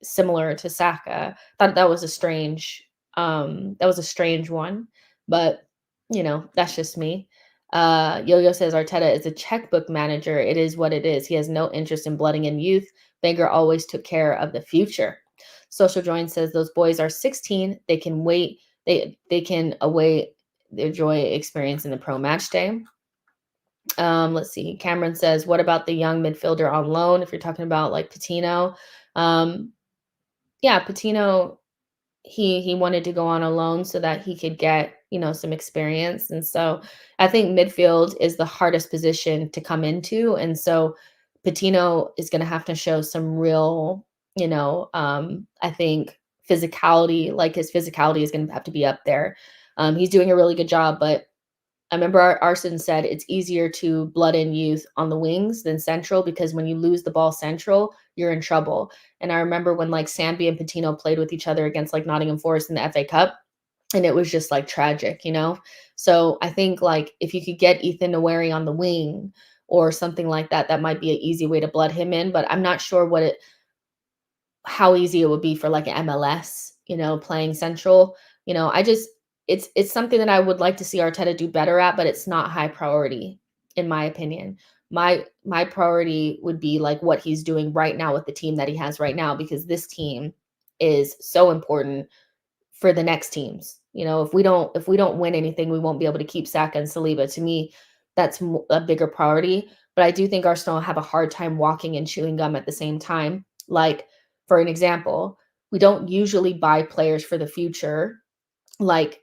similar to Saka. Thought that was a strange one, but that's just me. Yo-Yo says Arteta is a checkbook manager. It is what it is. He has no interest in blooding in youth. Wenger always took care of the future. Social Join says those boys are 16. They can wait. They can await their joy experience in the pro match day. Let's see. Cameron says, what about the young midfielder on loan? If you're talking about like Patino, yeah, Patino, he wanted to go on a loan so that he could get, some experience. And so I think midfield is the hardest position to come into. And so Patino is going to have to show some real, I think physicality, like his physicality is going to have to be up there. He's doing a really good job, but I remember Arsene said it's easier to blood in youth on the wings than central, because when you lose the ball central, you're in trouble. And I remember when like Sambi and Patino played with each other against like Nottingham Forest in the FA Cup, and it was just like tragic, So I think like if you could get Ethan Nwaneri on the wing or something like that, that might be an easy way to blood him in. But I'm not sure how easy it would be for like an MLS, playing central. I just it's something that I would like to see Arteta do better at, but it's not high priority in my opinion. My priority would be like what he's doing right now with the team that he has right now, because this team is so important for the next teams. If we don't win anything, we won't be able to keep Saka and Saliba. To me, that's a bigger priority. But I do think Arsenal have a hard time walking and chewing gum at the same time. Like, for an example, we don't usually buy players for the future, like,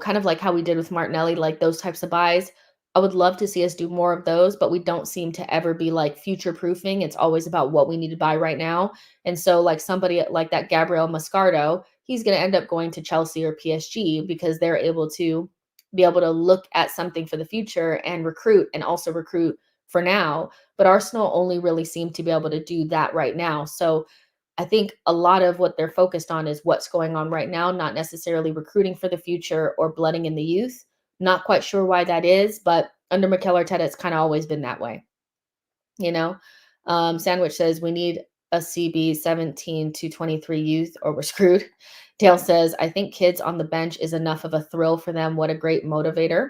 kind of like how we did with Martinelli, like those types of buys. I would love to see us do more of those, but we don't seem to ever be like future proofing. It's always about what we need to buy right now. And so, like somebody like that Gabriel Mascardo, he's going to end up going to Chelsea or PSG because they're able to look at something for the future and recruit, and also recruit for now. But Arsenal only really seem to be able to do that right now. So I think a lot of what they're focused on is what's going on right now, not necessarily recruiting for the future or blooding in the youth. Not quite sure why that is, but under Mikel Arteta, it's kind of always been that way. Sandwich says we need a CB 17 to 23 youth or we're screwed. Dale says, I think kids on the bench is enough of a thrill for them. What a great motivator.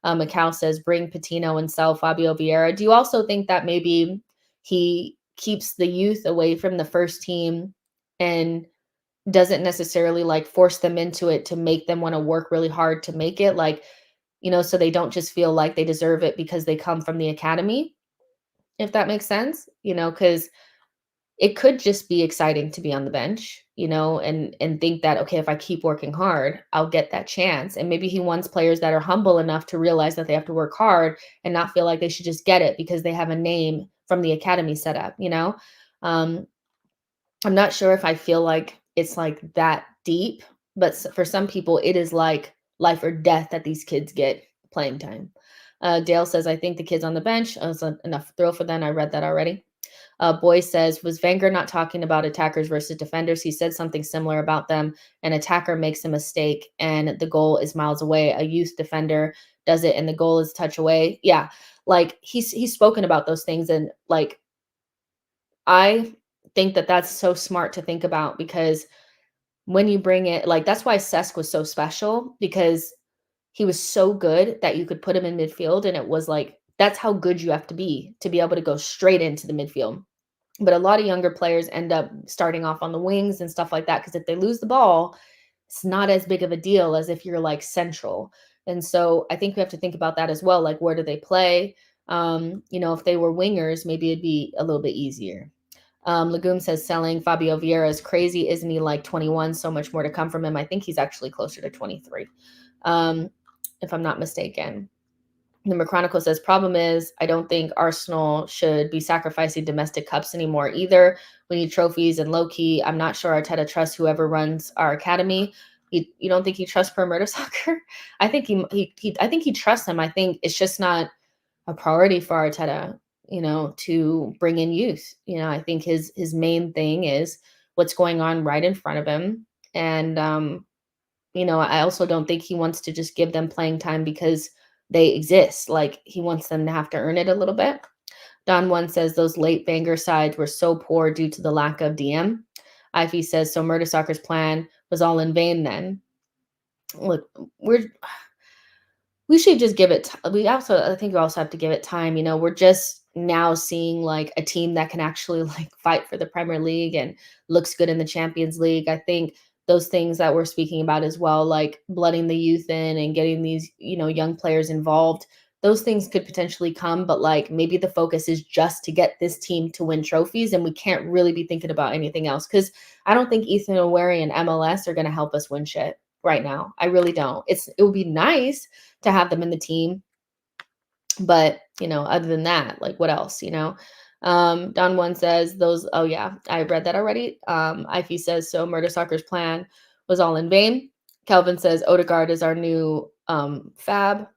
Macau says, bring Patino and sell Fabio Vieira. Do you also think that maybe he keeps the youth away from the first team and doesn't necessarily like force them into it to make them want to work really hard to make it, like, so they don't just feel like they deserve it because they come from the academy, if that makes sense, because it could just be exciting to be on the bench, and think that, okay, if I keep working hard, I'll get that chance. And maybe he wants players that are humble enough to realize that they have to work hard and not feel like they should just get it because they have a name from the academy set up, Um, I'm not sure if I feel like it's like that deep, but for some people, it is like life or death that these kids get playing time. Dale says, I think the kids on the bench is enough thrill for them. I read that already. Boy says, was Wenger not talking about attackers versus defenders? He said something similar about them. An attacker makes a mistake and the goal is miles away. A youth defender does it and the goal is a touch away. Yeah, like he's spoken about those things, and like I think that that's so smart to think about, because when you bring it, like that's why Cesc was so special, because he was so good that you could put him in midfield, and it was like that's how good you have to be able to go straight into the midfield. But a lot of younger players end up starting off on the wings and stuff like that, because if they lose the ball, it's not as big of a deal as if you're like central. And so I think we have to think about that as well. Like, where do they play? If they were wingers, maybe it'd be a little bit easier. Legume says selling Fabio Vieira is crazy. Isn't he like 21? So much more to come from him. I think he's actually closer to 23, if I'm not mistaken. Number Chronicle says, problem is, I don't think Arsenal should be sacrificing domestic cups anymore either. We need trophies and low key. I'm not sure Arteta trusts whoever runs our academy. You don't think he trusts Perimeter Soccer? I think I think he trusts him. I think it's just not a priority for Arteta, to bring in youth. I think his main thing is what's going on right in front of him. And I also don't think he wants to just give them playing time because they exist. Like, he wants them to have to earn it a little bit. Don One says those late banger sides were so poor due to the lack of DM. Ivy says so. Murder Soccer's plan was all in vain then. Look, we should just give it. I think we also have to give it time. We're just now seeing like a team that can actually like fight for the Premier League and looks good in the Champions League. I think those things that we're speaking about as well, like blooding the youth in and getting these, young players involved, those things could potentially come, but like maybe the focus is just to get this team to win trophies and we can't really be thinking about anything else. Cause I don't think Ethan Oweri and MLS are going to help us win shit right now. I really don't. It would be nice to have them in the team, but other than that, like what else? Don One says those. Oh yeah, I read that already. Ify says so. Murder Soccer's plan was all in vain. Kelvin says Odegaard is our new fab.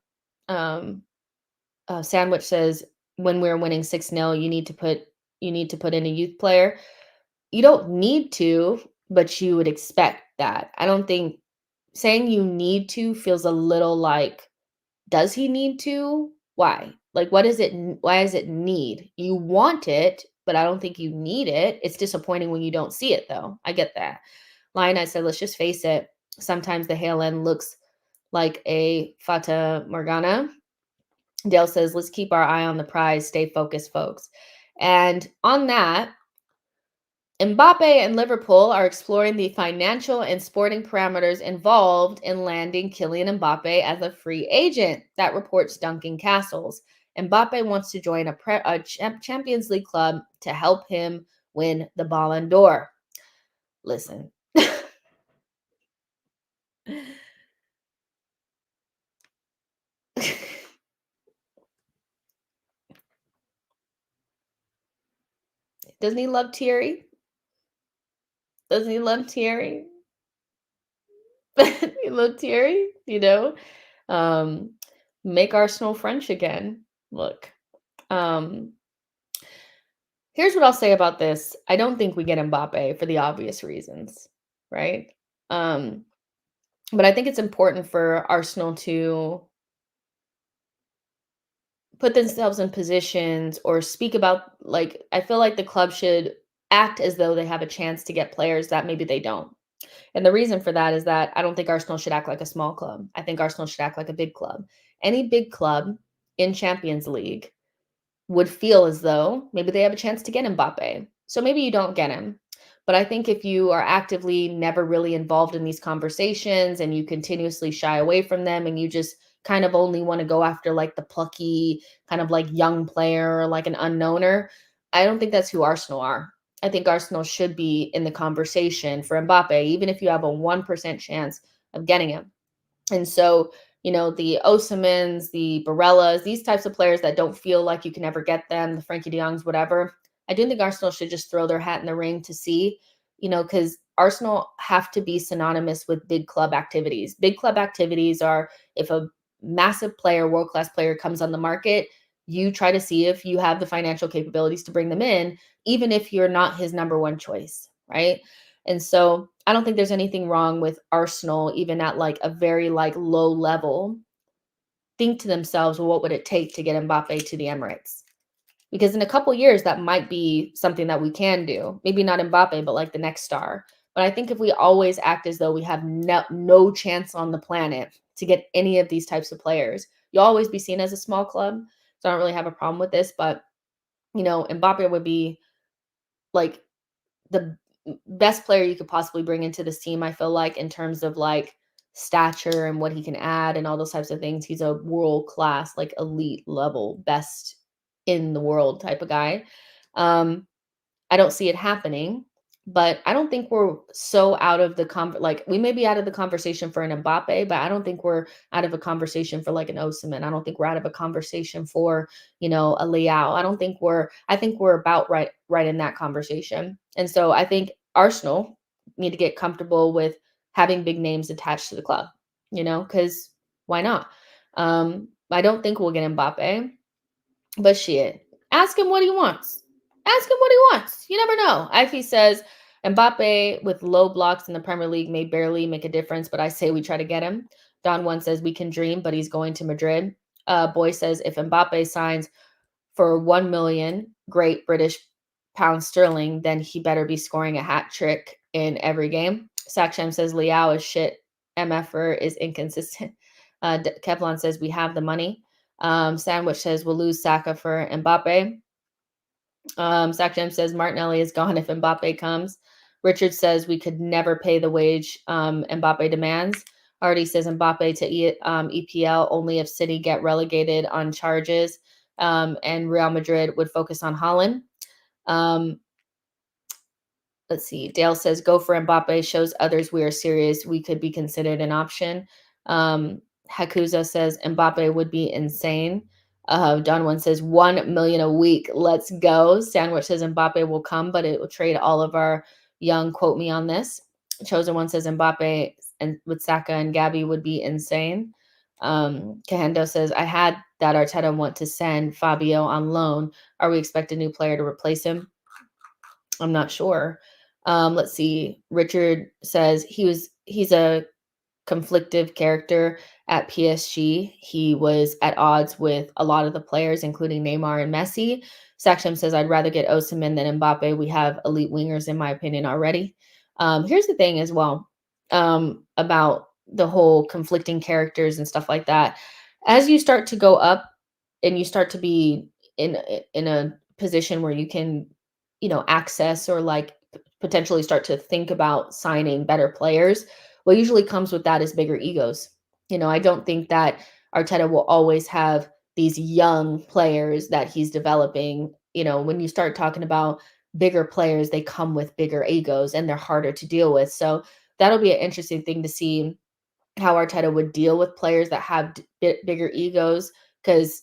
Sandwich says when we're winning 6-0, you need to put in a youth player. You don't need to, but you would expect that. I don't think saying you need to feels a little like, does he need to? Why? Like, what is it? Why is it need? You want it, but I don't think you need it. It's disappointing when you don't see it, though. I get that. Lioness said, let's just face it. Sometimes the Hale End looks like a Fata Morgana. Dale says, let's keep our eye on the prize. Stay focused, folks. And on that, Mbappe and Liverpool are exploring the financial and sporting parameters involved in landing Kylian Mbappe as a free agent. That reports Duncan Castles. Mbappe wants to join a Champions League club to help him win the Ballon d'Or. Listen. Doesn't he love Thierry? Doesn't he love Thierry? He loved Thierry, make Arsenal French again. Look, here's what I'll say about this. I don't think we get Mbappe for the obvious reasons, right? But I think it's important for Arsenal to put themselves in positions or speak about, like, I feel like the club should act as though they have a chance to get players that maybe they don't. And the reason for that is that I don't think Arsenal should act like a small club. I think Arsenal should act like a big club. Any big club in Champions League would feel as though maybe they have a chance to get Mbappe. So maybe you don't get him. But I think if you are actively never really involved in these conversations and you continuously shy away from them and you just kind of only want to go after like the plucky kind of like young player or like an unknowner, I don't think that's who Arsenal are. I think Arsenal should be in the conversation for Mbappe, even if you have a 1% chance of getting him. And so, the Osimhens, the Barellas, these types of players that don't feel like you can ever get them, the Frankie de Jongs, whatever, I do think Arsenal should just throw their hat in the ring to see, because Arsenal have to be synonymous with big club activities. Big club activities are if a massive player, world-class player comes on the market, you try to see if you have the financial capabilities to bring them in, even if you're not his number one choice, right? And so I don't think there's anything wrong with Arsenal, even at like a very like low level, think to themselves, well, what would it take to get Mbappe to the Emirates? Because in a couple years, that might be something that we can do. Maybe not Mbappe, but like the next star. But I think if we always act as though we have no chance on the planet to get any of these types of players, you'll always be seen as a small club. So I don't really have a problem with this. But, Mbappe would be like the best player you could possibly bring into this team, I feel like, in terms of like stature and what he can add and all those types of things. He's a world class, like elite level, best in the world type of guy. I don't see it happening, but I don't think we're so out of the like we may be out of the conversation for an Mbappe, but I don't think we're out of a conversation for like an Osimhen. I don't think we're out of a conversation for, a Leao. I think we're about right in that conversation. And so I think Arsenal need to get comfortable with having big names attached to the club, because why not? I don't think we'll get Mbappe, but shit, ask him what he wants. Ask him what he wants. You never know. Ify says Mbappe with low blocks in the Premier League may barely make a difference, but I say we try to get him. Don One says we can dream, but he's going to Madrid. Boy says if Mbappe signs for 1 million Great British pounds sterling, then he better be scoring a hat trick in every game. Saksham says Liao is shit. MFer is inconsistent. Kevlon says we have the money. Sandwich says we'll lose Saka for Mbappe. Saksham says Martinelli is gone if Mbappe comes. Richard says we could never pay the wage Mbappe demands. Artie says Mbappe to EPL only if City get relegated on charges, and Real Madrid would focus on Holland. Let's see. Dale says go for Mbappe, shows others we are serious. We could be considered an option. Hakuza says Mbappe would be insane. Don One says 1 million a week. Let's go. Sandwich says Mbappe will come, but it will trade all of our young. Quote me on this. Chosen One says Mbappe and with Saka and Gabby would be insane. Kahendo says I had that Arteta want to send Fabio on loan. Are we expect a new player to replace him? I'm not sure. Let's see. Richard says he's a conflictive character at PSG. He was at odds with a lot of the players, including Neymar and Messi. Saksham says, I'd rather get Osimhen than Mbappe. We have elite wingers, in my opinion, already. Here's the thing as well about the whole conflicting characters and stuff like that. As you start to go up and you start to be in a position where you can, access or like potentially start to think about signing better players, what usually comes with that is bigger egos. I don't think that Arteta will always have these young players that he's developing. When you start talking about bigger players, they come with bigger egos and they're harder to deal with. So that'll be an interesting thing to see how Arteta would deal with players that have bigger egos, because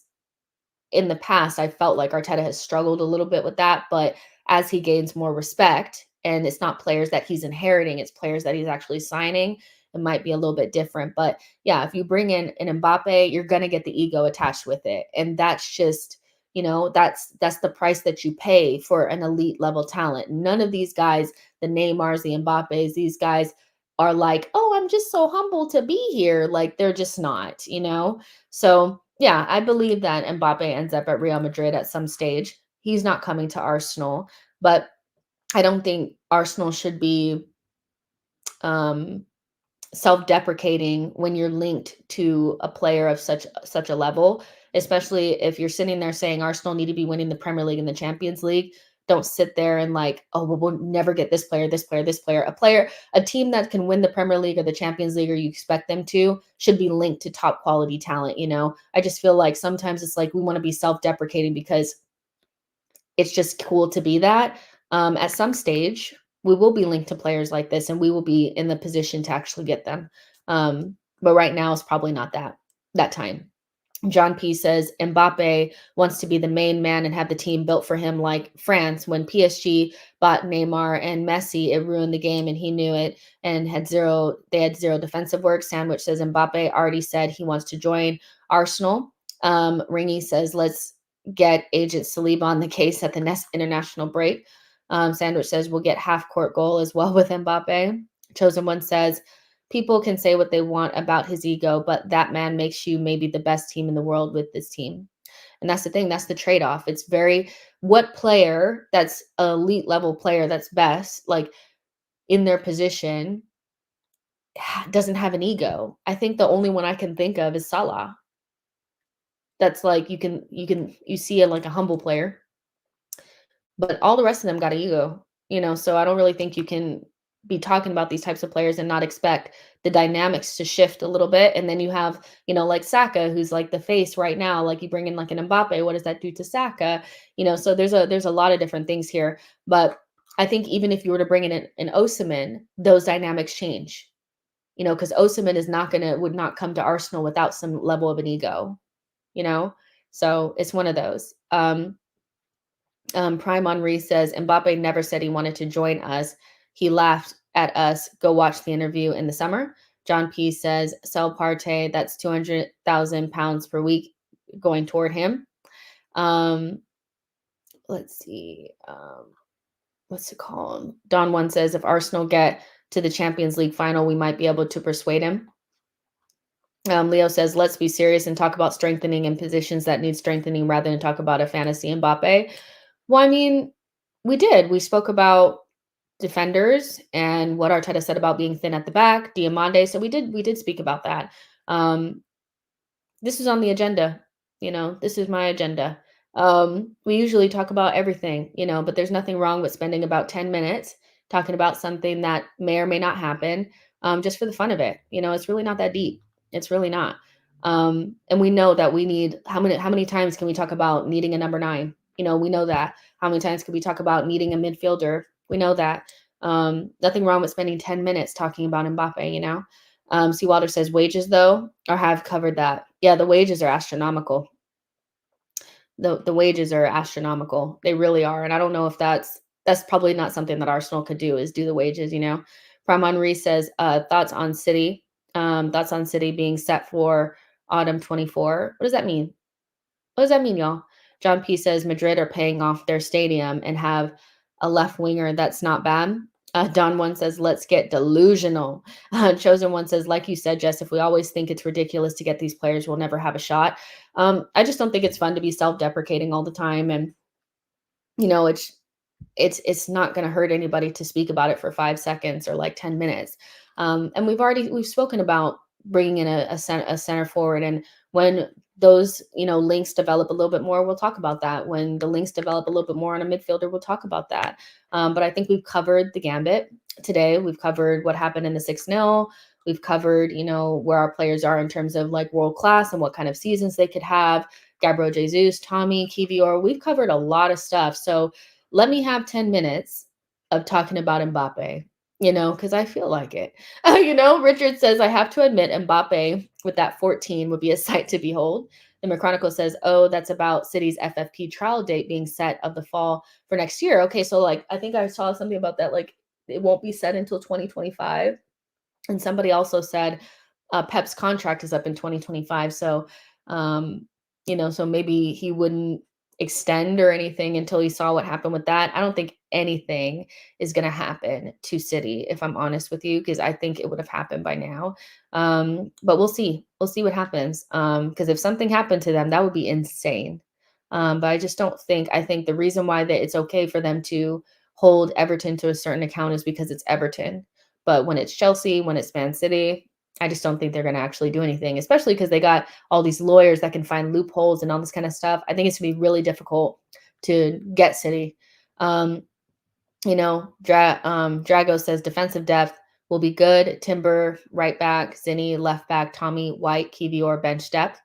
in the past, I felt like Arteta has struggled a little bit with that, but as he gains more respect, and it's not players that he's inheriting, it's players that he's actually signing, it might be a little bit different. But yeah, if you bring in an Mbappe, you're going to get the ego attached with it. And that's just, that's the price that you pay for an elite level talent. None of these guys, the Neymars, the Mbappes, these guys are like, oh, I'm just so humble to be here. Like they're just not. So yeah, I believe that Mbappe ends up at Real Madrid at some stage. He's not coming to Arsenal, but I don't think Arsenal should be self-deprecating when you're linked to a player of such a level, especially if you're sitting there saying Arsenal need to be winning the Premier League and the Champions League. Don't sit there and like, oh, well, we'll never get this player, this player, this player. A team that can win the Premier League or the Champions League, or you expect them to, should be linked to top quality talent. I just feel like sometimes it's like we want to be self-deprecating because it's just cool to be that. At some stage, we will be linked to players like this, and we will be in the position to actually get them. But right now is probably not that time. John P says Mbappe wants to be the main man and have the team built for him like France. When PSG bought Neymar and Messi, it ruined the game and he knew it and they had zero defensive work. Sandwich says Mbappe already said he wants to join Arsenal. Ringy says let's get Agent Saliba on the case at the next international break. Sandwich says we'll get half-court goal as well with Mbappe. Chosen One says people can say what they want about his ego, but that man makes you maybe the best team in the world with this team. And that's the thing. That's the trade-off. It's what player that's an elite level player that's best, like in their position, doesn't have an ego. I think the only one I can think of is Salah. That's like you see it like a humble player, but all the rest of them got an ego. So I don't really think you can be talking about these types of players and not expect the dynamics to shift a little bit. And then you have, like Saka, who's like the face right now. Like you bring in like an Mbappe, what does that do to Saka? So there's a lot of different things here. But I think even if you were to bring in an Osimhen, those dynamics change. Because Osimhen would not come to Arsenal without some level of an ego. So it's one of those. Prime Henri says Mbappe never said he wanted to join us. He laughed at us. Go watch the interview in the summer. John P says sell Partey. That's £200,000 per week going toward him. Let's see. What's it called? Don One says if Arsenal get to the Champions League final, we might be able to persuade him. Leo says, let's be serious and talk about strengthening in positions that need strengthening rather than talk about a fantasy Mbappe. Well, I mean, we did. We spoke about defenders and what Arteta said about being thin at the back, Diomonde. So we did speak about that. Um, this is on the agenda. This is my agenda. We usually talk about everything, but there's nothing wrong with spending about 10 minutes talking about something that may or may not happen, just for the fun of it. It's really not that deep. It's really not. And we know that we need how many times can we talk about needing a number 9? We know that. How many times can we talk about needing a midfielder? We know that. Nothing wrong with spending 10 minutes talking about Mbappe. C. Wilder says wages though, or have covered that. Yeah, the wages are astronomical. The wages are astronomical. They really are. And I don't know if that's probably not something that Arsenal could do, is do the wages. Prime Henri says, thoughts on City. Thoughts on City being set for autumn 24. What does that mean? What does that mean, y'all? John P says Madrid are paying off their stadium and have a left winger that's not bad. Don One says, let's get delusional. Chosen One says, like you said, Jess, if we always think it's ridiculous to get these players, we'll never have a shot. I just don't think it's fun to be self-deprecating all the time. And, it's not going to hurt anybody to speak about it for 5 seconds or like 10 minutes. And we've spoken about bringing in a center forward. And when those, links develop a little bit more, we'll talk about that. When the links develop a little bit more on a midfielder, we'll talk about that. But I think we've covered the gambit today. We've covered what happened in the 6-0. We've covered, where our players are in terms of like world class and what kind of seasons they could have. Gabriel Jesus, Tommy, Kivior. We've covered a lot of stuff. So let me have 10 minutes of talking about Mbappe, because I feel like it. Richard says, I have to admit, Mbappe with that 14 would be a sight to behold. The McChronicle says, oh, that's about City's FFP trial date being set of the fall for next year. Okay, so like, I think I saw something about that, like it won't be set until 2025. And somebody also said Pep's contract is up in 2025. So, so maybe he wouldn't extend or anything until he saw what happened with that. I don't think anything is going to happen to City, if I'm honest with you, because I think it would have happened by now. But we'll see. We'll see what happens. Because if something happened to them, that would be insane. But I just don't think, I think the reason why it's okay for them to hold Everton to a certain account is because it's Everton. But when it's Chelsea, when it's Man City, I just don't think they're going to actually do anything, especially because they got all these lawyers that can find loopholes and all this kind of stuff. I think it's going to be really difficult to get City. Drago says defensive depth will be good. Timber, right back, Zinni, left back, Tommy, White, Kivior, bench depth.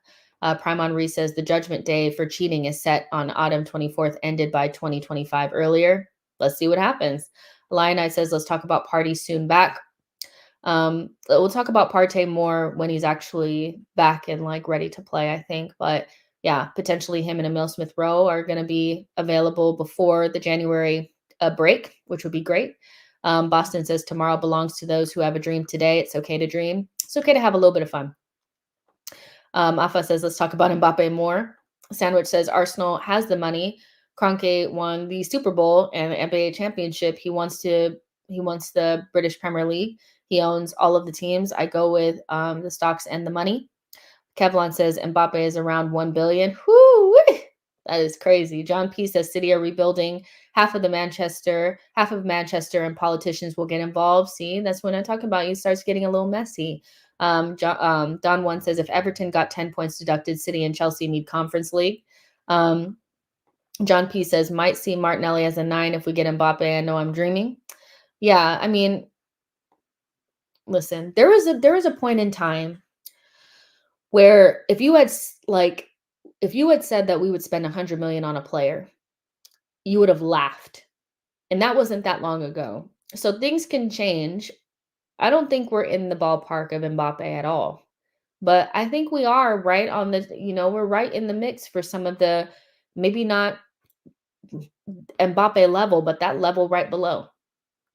Prime Henri says the judgment day for cheating is set on autumn 24th, ended by 2025 earlier. Let's see what happens. Lionite says, let's talk about Partey soon back. We'll talk about Partey more when he's actually back and like ready to play, I think. But yeah, potentially him and Emile Smith-Rowe are going to be available before the January break, which would be great. Boston says tomorrow belongs to those who have a dream today. It's okay to dream. It's okay to have a little bit of fun. Afa says, let's talk about Mbappe more. Sandwich says Arsenal has the money. Kroenke won the Super Bowl and the NBA championship. He wants the British Premier League. He owns all of the teams. I go with the stocks and the money. Kevlon says Mbappe is around 1 billion. Whoo! That is crazy. John P says City are rebuilding. Half of Manchester and politicians will get involved. See, that's when I'm talking about it starts getting a little messy. Don One says if Everton got 10 points deducted, City and Chelsea need Conference League. John P says might see Martinelli as a 9 if we get Mbappe. I know I'm dreaming. Yeah, I mean, listen, there was a point in time where if you had said that we would spend 100 million on a player, you would have laughed. And that wasn't that long ago. So things can change. I don't think we're in the ballpark of Mbappe at all. But I think we are right on the, we're right in the mix for some of the, maybe not Mbappe level, but that level right below,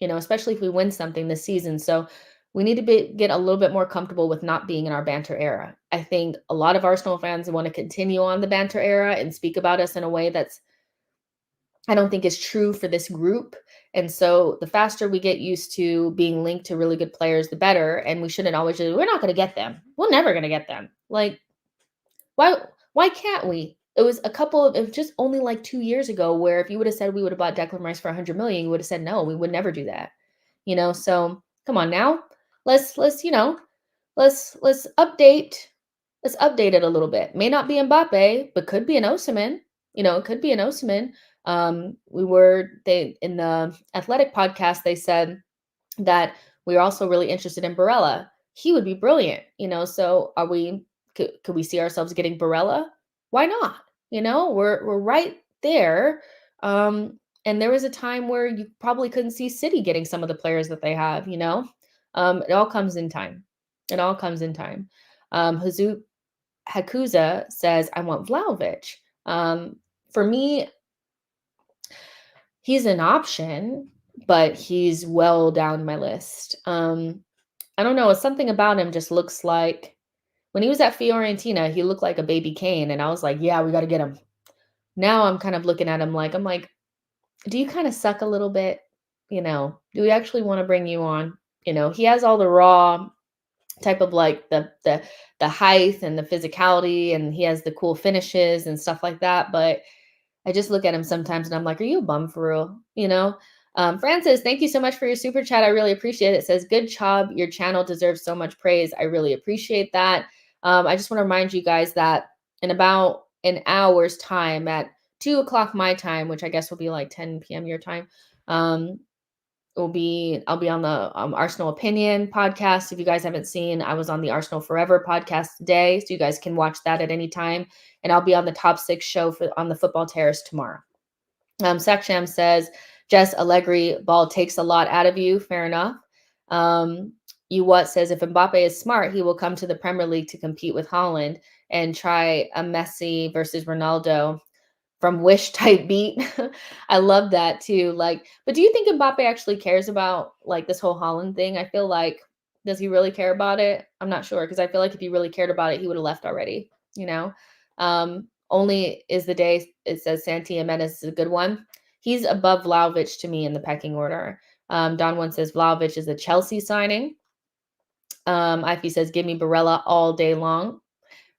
especially if we win something this season. So we need to get a little bit more comfortable with not being in our banter era. I think a lot of Arsenal fans want to continue on the banter era and speak about us in a way that's I don't think is true for this group. And so the faster we get used to being linked to really good players, the better. And we shouldn't always just, we're not going to get them. We're never going to get them. Like, why why can't we? It was it was just only like 2 years ago where if you would have said we would have bought Declan Rice for 100 million, you would have said no, we would never do that. So come on now. Let's let's update it a little bit. May not be Mbappe, but could be an Osimhen. It could be an Osimhen. They in the Athletic podcast, they said that we're also really interested in Barella. He would be brilliant, So could we see ourselves getting Barella? Why not? We're right there. And there was a time where you probably couldn't see City getting some of the players that they have, It all comes in time. It all comes in time. Hakuza says, I want Vlahovic. For me, he's an option, but he's well down my list. I don't know. Something about him just looks like when he was at Fiorentina, he looked like a baby Kane. And I was like, yeah, we got to get him. Now I'm kind of looking at him like, do you kind of suck a little bit? Do we actually want to bring you on? He has all the raw type of like the height and the physicality, and he has the cool finishes and stuff like that. But I just look at him sometimes and I'm like, are you a bum for real? Francis, thank you so much for your super chat. I really appreciate it. It says, good job. Your channel deserves so much praise. I really appreciate that. I just want to remind you guys that in about an hour's time at 2 o'clock my time, which I guess will be like 10 p.m. your time, I'll be on the Arsenal Opinion podcast. If you guys haven't seen, I was on the Arsenal Forever podcast today, so you guys can watch that at any time. And I'll be on the Top 6 show on the Football Terrace tomorrow. Saksham says, Jess, Allegri ball takes a lot out of you. Fair enough. Says, if Mbappe is smart, he will come to the Premier League to compete with Haaland and try a Messi versus Ronaldo from Wish type beat. I love that too. But do you think Mbappe actually cares about like this whole Haaland thing? I feel like, does he really care about it? I'm not sure, because I feel like if he really cared about it, he would have left already, Only is the day it says Santi Jimenez is a good one. He's above Vlahovic to me in the pecking order. Don One says Vlahovic is a Chelsea signing. Ify says, give me Barella all day long.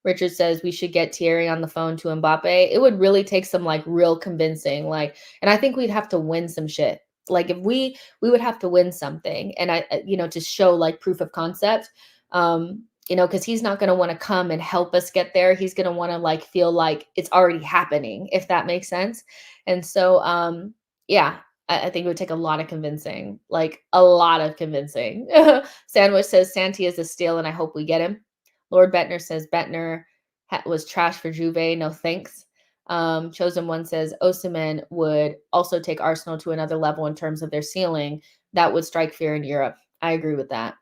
Richard says we should get Thierry on the phone to Mbappe. It would really take some like real convincing, and I think we'd have to win some shit. Like if we would have to win something, and to show like proof of concept, because he's not going to want to come and help us get there. He's going to want to like feel like it's already happening, if that makes sense. And so, yeah, I think it would take a lot of convincing, like a lot of convincing. Sandwich says Santi is a steal, and I hope we get him. Lord Bettner says Bettner was trash for Juve. No thanks. Chosen One says Osimhen would also take Arsenal to another level in terms of their ceiling. That would strike fear in Europe. I agree with that.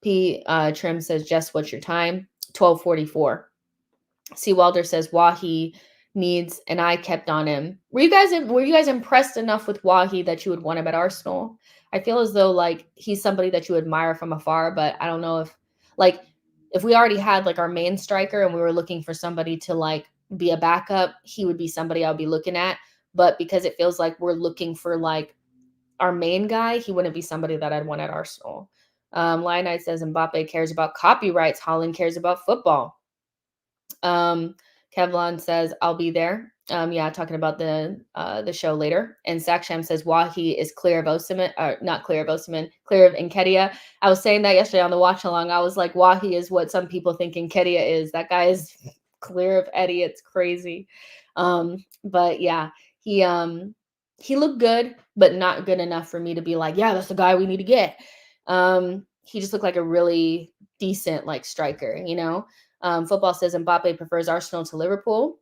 P. Trim says, Jess, what's your time? 12:44. C. Walder says Wahi needs an eye kept on him. Were you guys impressed enough with Wahi that you would want him at Arsenal? I feel as though like he's somebody that you admire from afar, but I don't know if we already had like our main striker and we were looking for somebody to like be a backup, he would be somebody I'll be looking at. But because it feels like we're looking for like our main guy, he wouldn't be somebody that I'd want at Arsenal. Lionite says Mbappe cares about copyrights. Haaland cares about football. Kevlon says I'll be there. Talking about the show later. And Saksham says Wahi is clear of Osimhen, not clear of Osimhen, clear of Nketiah. I was saying that yesterday on the watch along. I was like, Wahi is what some people think Nketiah is. That guy is clear of Eddie. It's crazy. But yeah, he looked good, but not good enough for me to be like, yeah, that's the guy we need to get. He just looked like a really decent like striker, Football says Mbappe prefers Arsenal to Liverpool.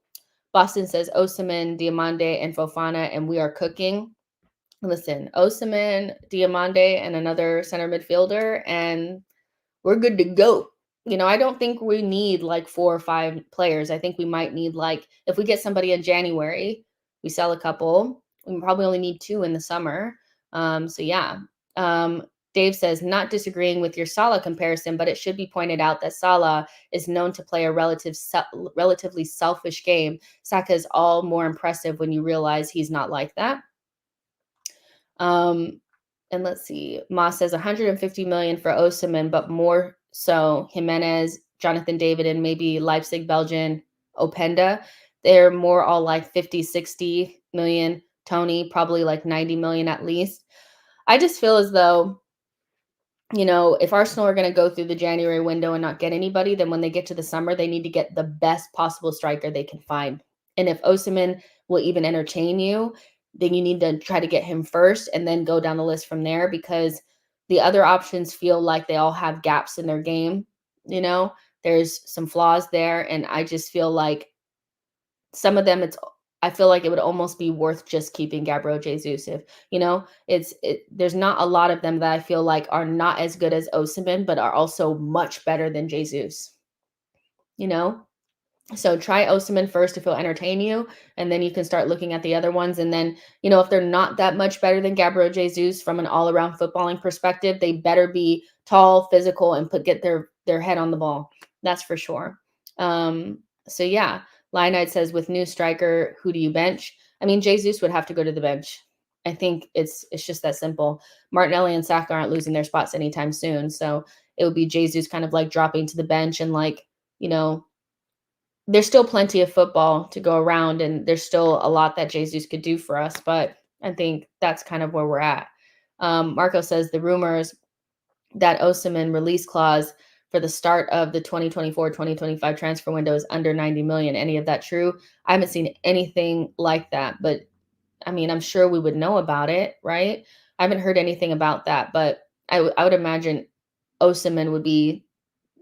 Boston says Osimhen, Diomonde, and Fofana, and we are cooking. Listen, Osimhen, Diomonde, and another center midfielder, and we're good to go. I don't think we need like 4 or 5 players. I think we might need like, if we get somebody in January, we sell a couple. We probably only need 2 in the summer. So yeah. Dave says, not disagreeing with your Salah comparison, but it should be pointed out that Salah is known to play a relatively selfish game. Saka is all more impressive when you realize he's not like that. And let's see. Moss says 150 million for Osimhen, but more so Jimenez, Jonathan David, and maybe Leipzig, Belgian, Openda. They're more all like 50, 60 million. Tony, probably like 90 million at least. I just feel as though, if Arsenal are going to go through the January window and not get anybody, then when they get to the summer, they need to get the best possible striker they can find. And if Osimhen will even entertain you, then you need to try to get him first and then go down the list from there, because the other options feel like they all have gaps in their game. There's some flaws there. And I just feel like some of them, I feel like it would almost be worth just keeping Gabriel Jesus. If there's not a lot of them that I feel like are not as good as Osimhen, but are also much better than Jesus. So try Osimhen first if he'll entertain you, and then you can start looking at the other ones. And then, if they're not that much better than Gabriel Jesus from an all-around footballing perspective, they better be tall, physical, and get their head on the ball. That's for sure. So yeah, Lionite says, with new striker, who do you bench? I mean, Jesus would have to go to the bench. I think it's just that simple. Martinelli and Saka aren't losing their spots anytime soon, so it would be Jesus kind of like dropping to the bench, and there's still plenty of football to go around, and there's still a lot that Jesus could do for us, but I think that's kind of where we're at. Marco says the rumors that Osimhen release clause for the start of the 2024-2025 transfer window is under 90 million. Any of that true? I haven't seen anything like that, but I mean, I'm sure we would know about it, right? I haven't heard anything about that, but I would imagine Osimhen would be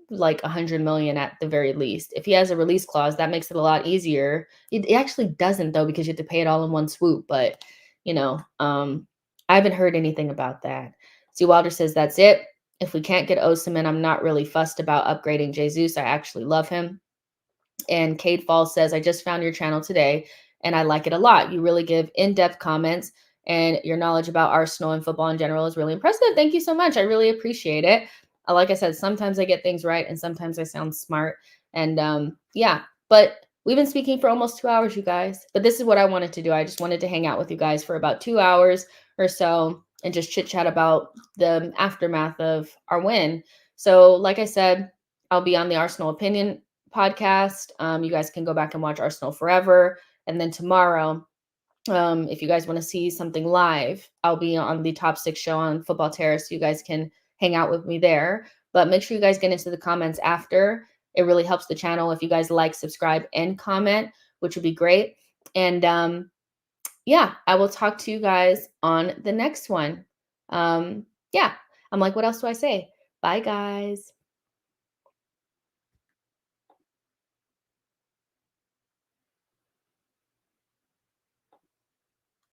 like 100 million at the very least. If he has a release clause, that makes it a lot easier. It actually doesn't, though, because you have to pay it all in one swoop. But I haven't heard anything about that. See, Wilder says that's it. If we can't get Osimhen, I'm not really fussed about upgrading Jesus. I actually love him. And Cade Falls says, I just found your channel today and I like it a lot. You really give in-depth comments, and your knowledge about Arsenal and football in general is really impressive. Thank you so much. I really appreciate it. Like I said, sometimes I get things right and sometimes I sound smart. And yeah, but we've been speaking for almost 2 hours, you guys. But this is what I wanted to do. I just wanted to hang out with you guys for about 2 hours or so and just chit chat about the aftermath of our win. So like I said, I'll be on the Arsenal Opinion podcast. You guys can go back and watch Arsenal Forever. And then tomorrow, if you guys want to see something live, I'll be on the Top 6 show on Football Terrace. You guys can hang out with me there. But make sure you guys get into the comments after. It really helps the channel if you guys like, subscribe, and comment, which would be great. And yeah, I will talk to you guys on the next one. Yeah, I'm like, what else do I say? Bye, guys.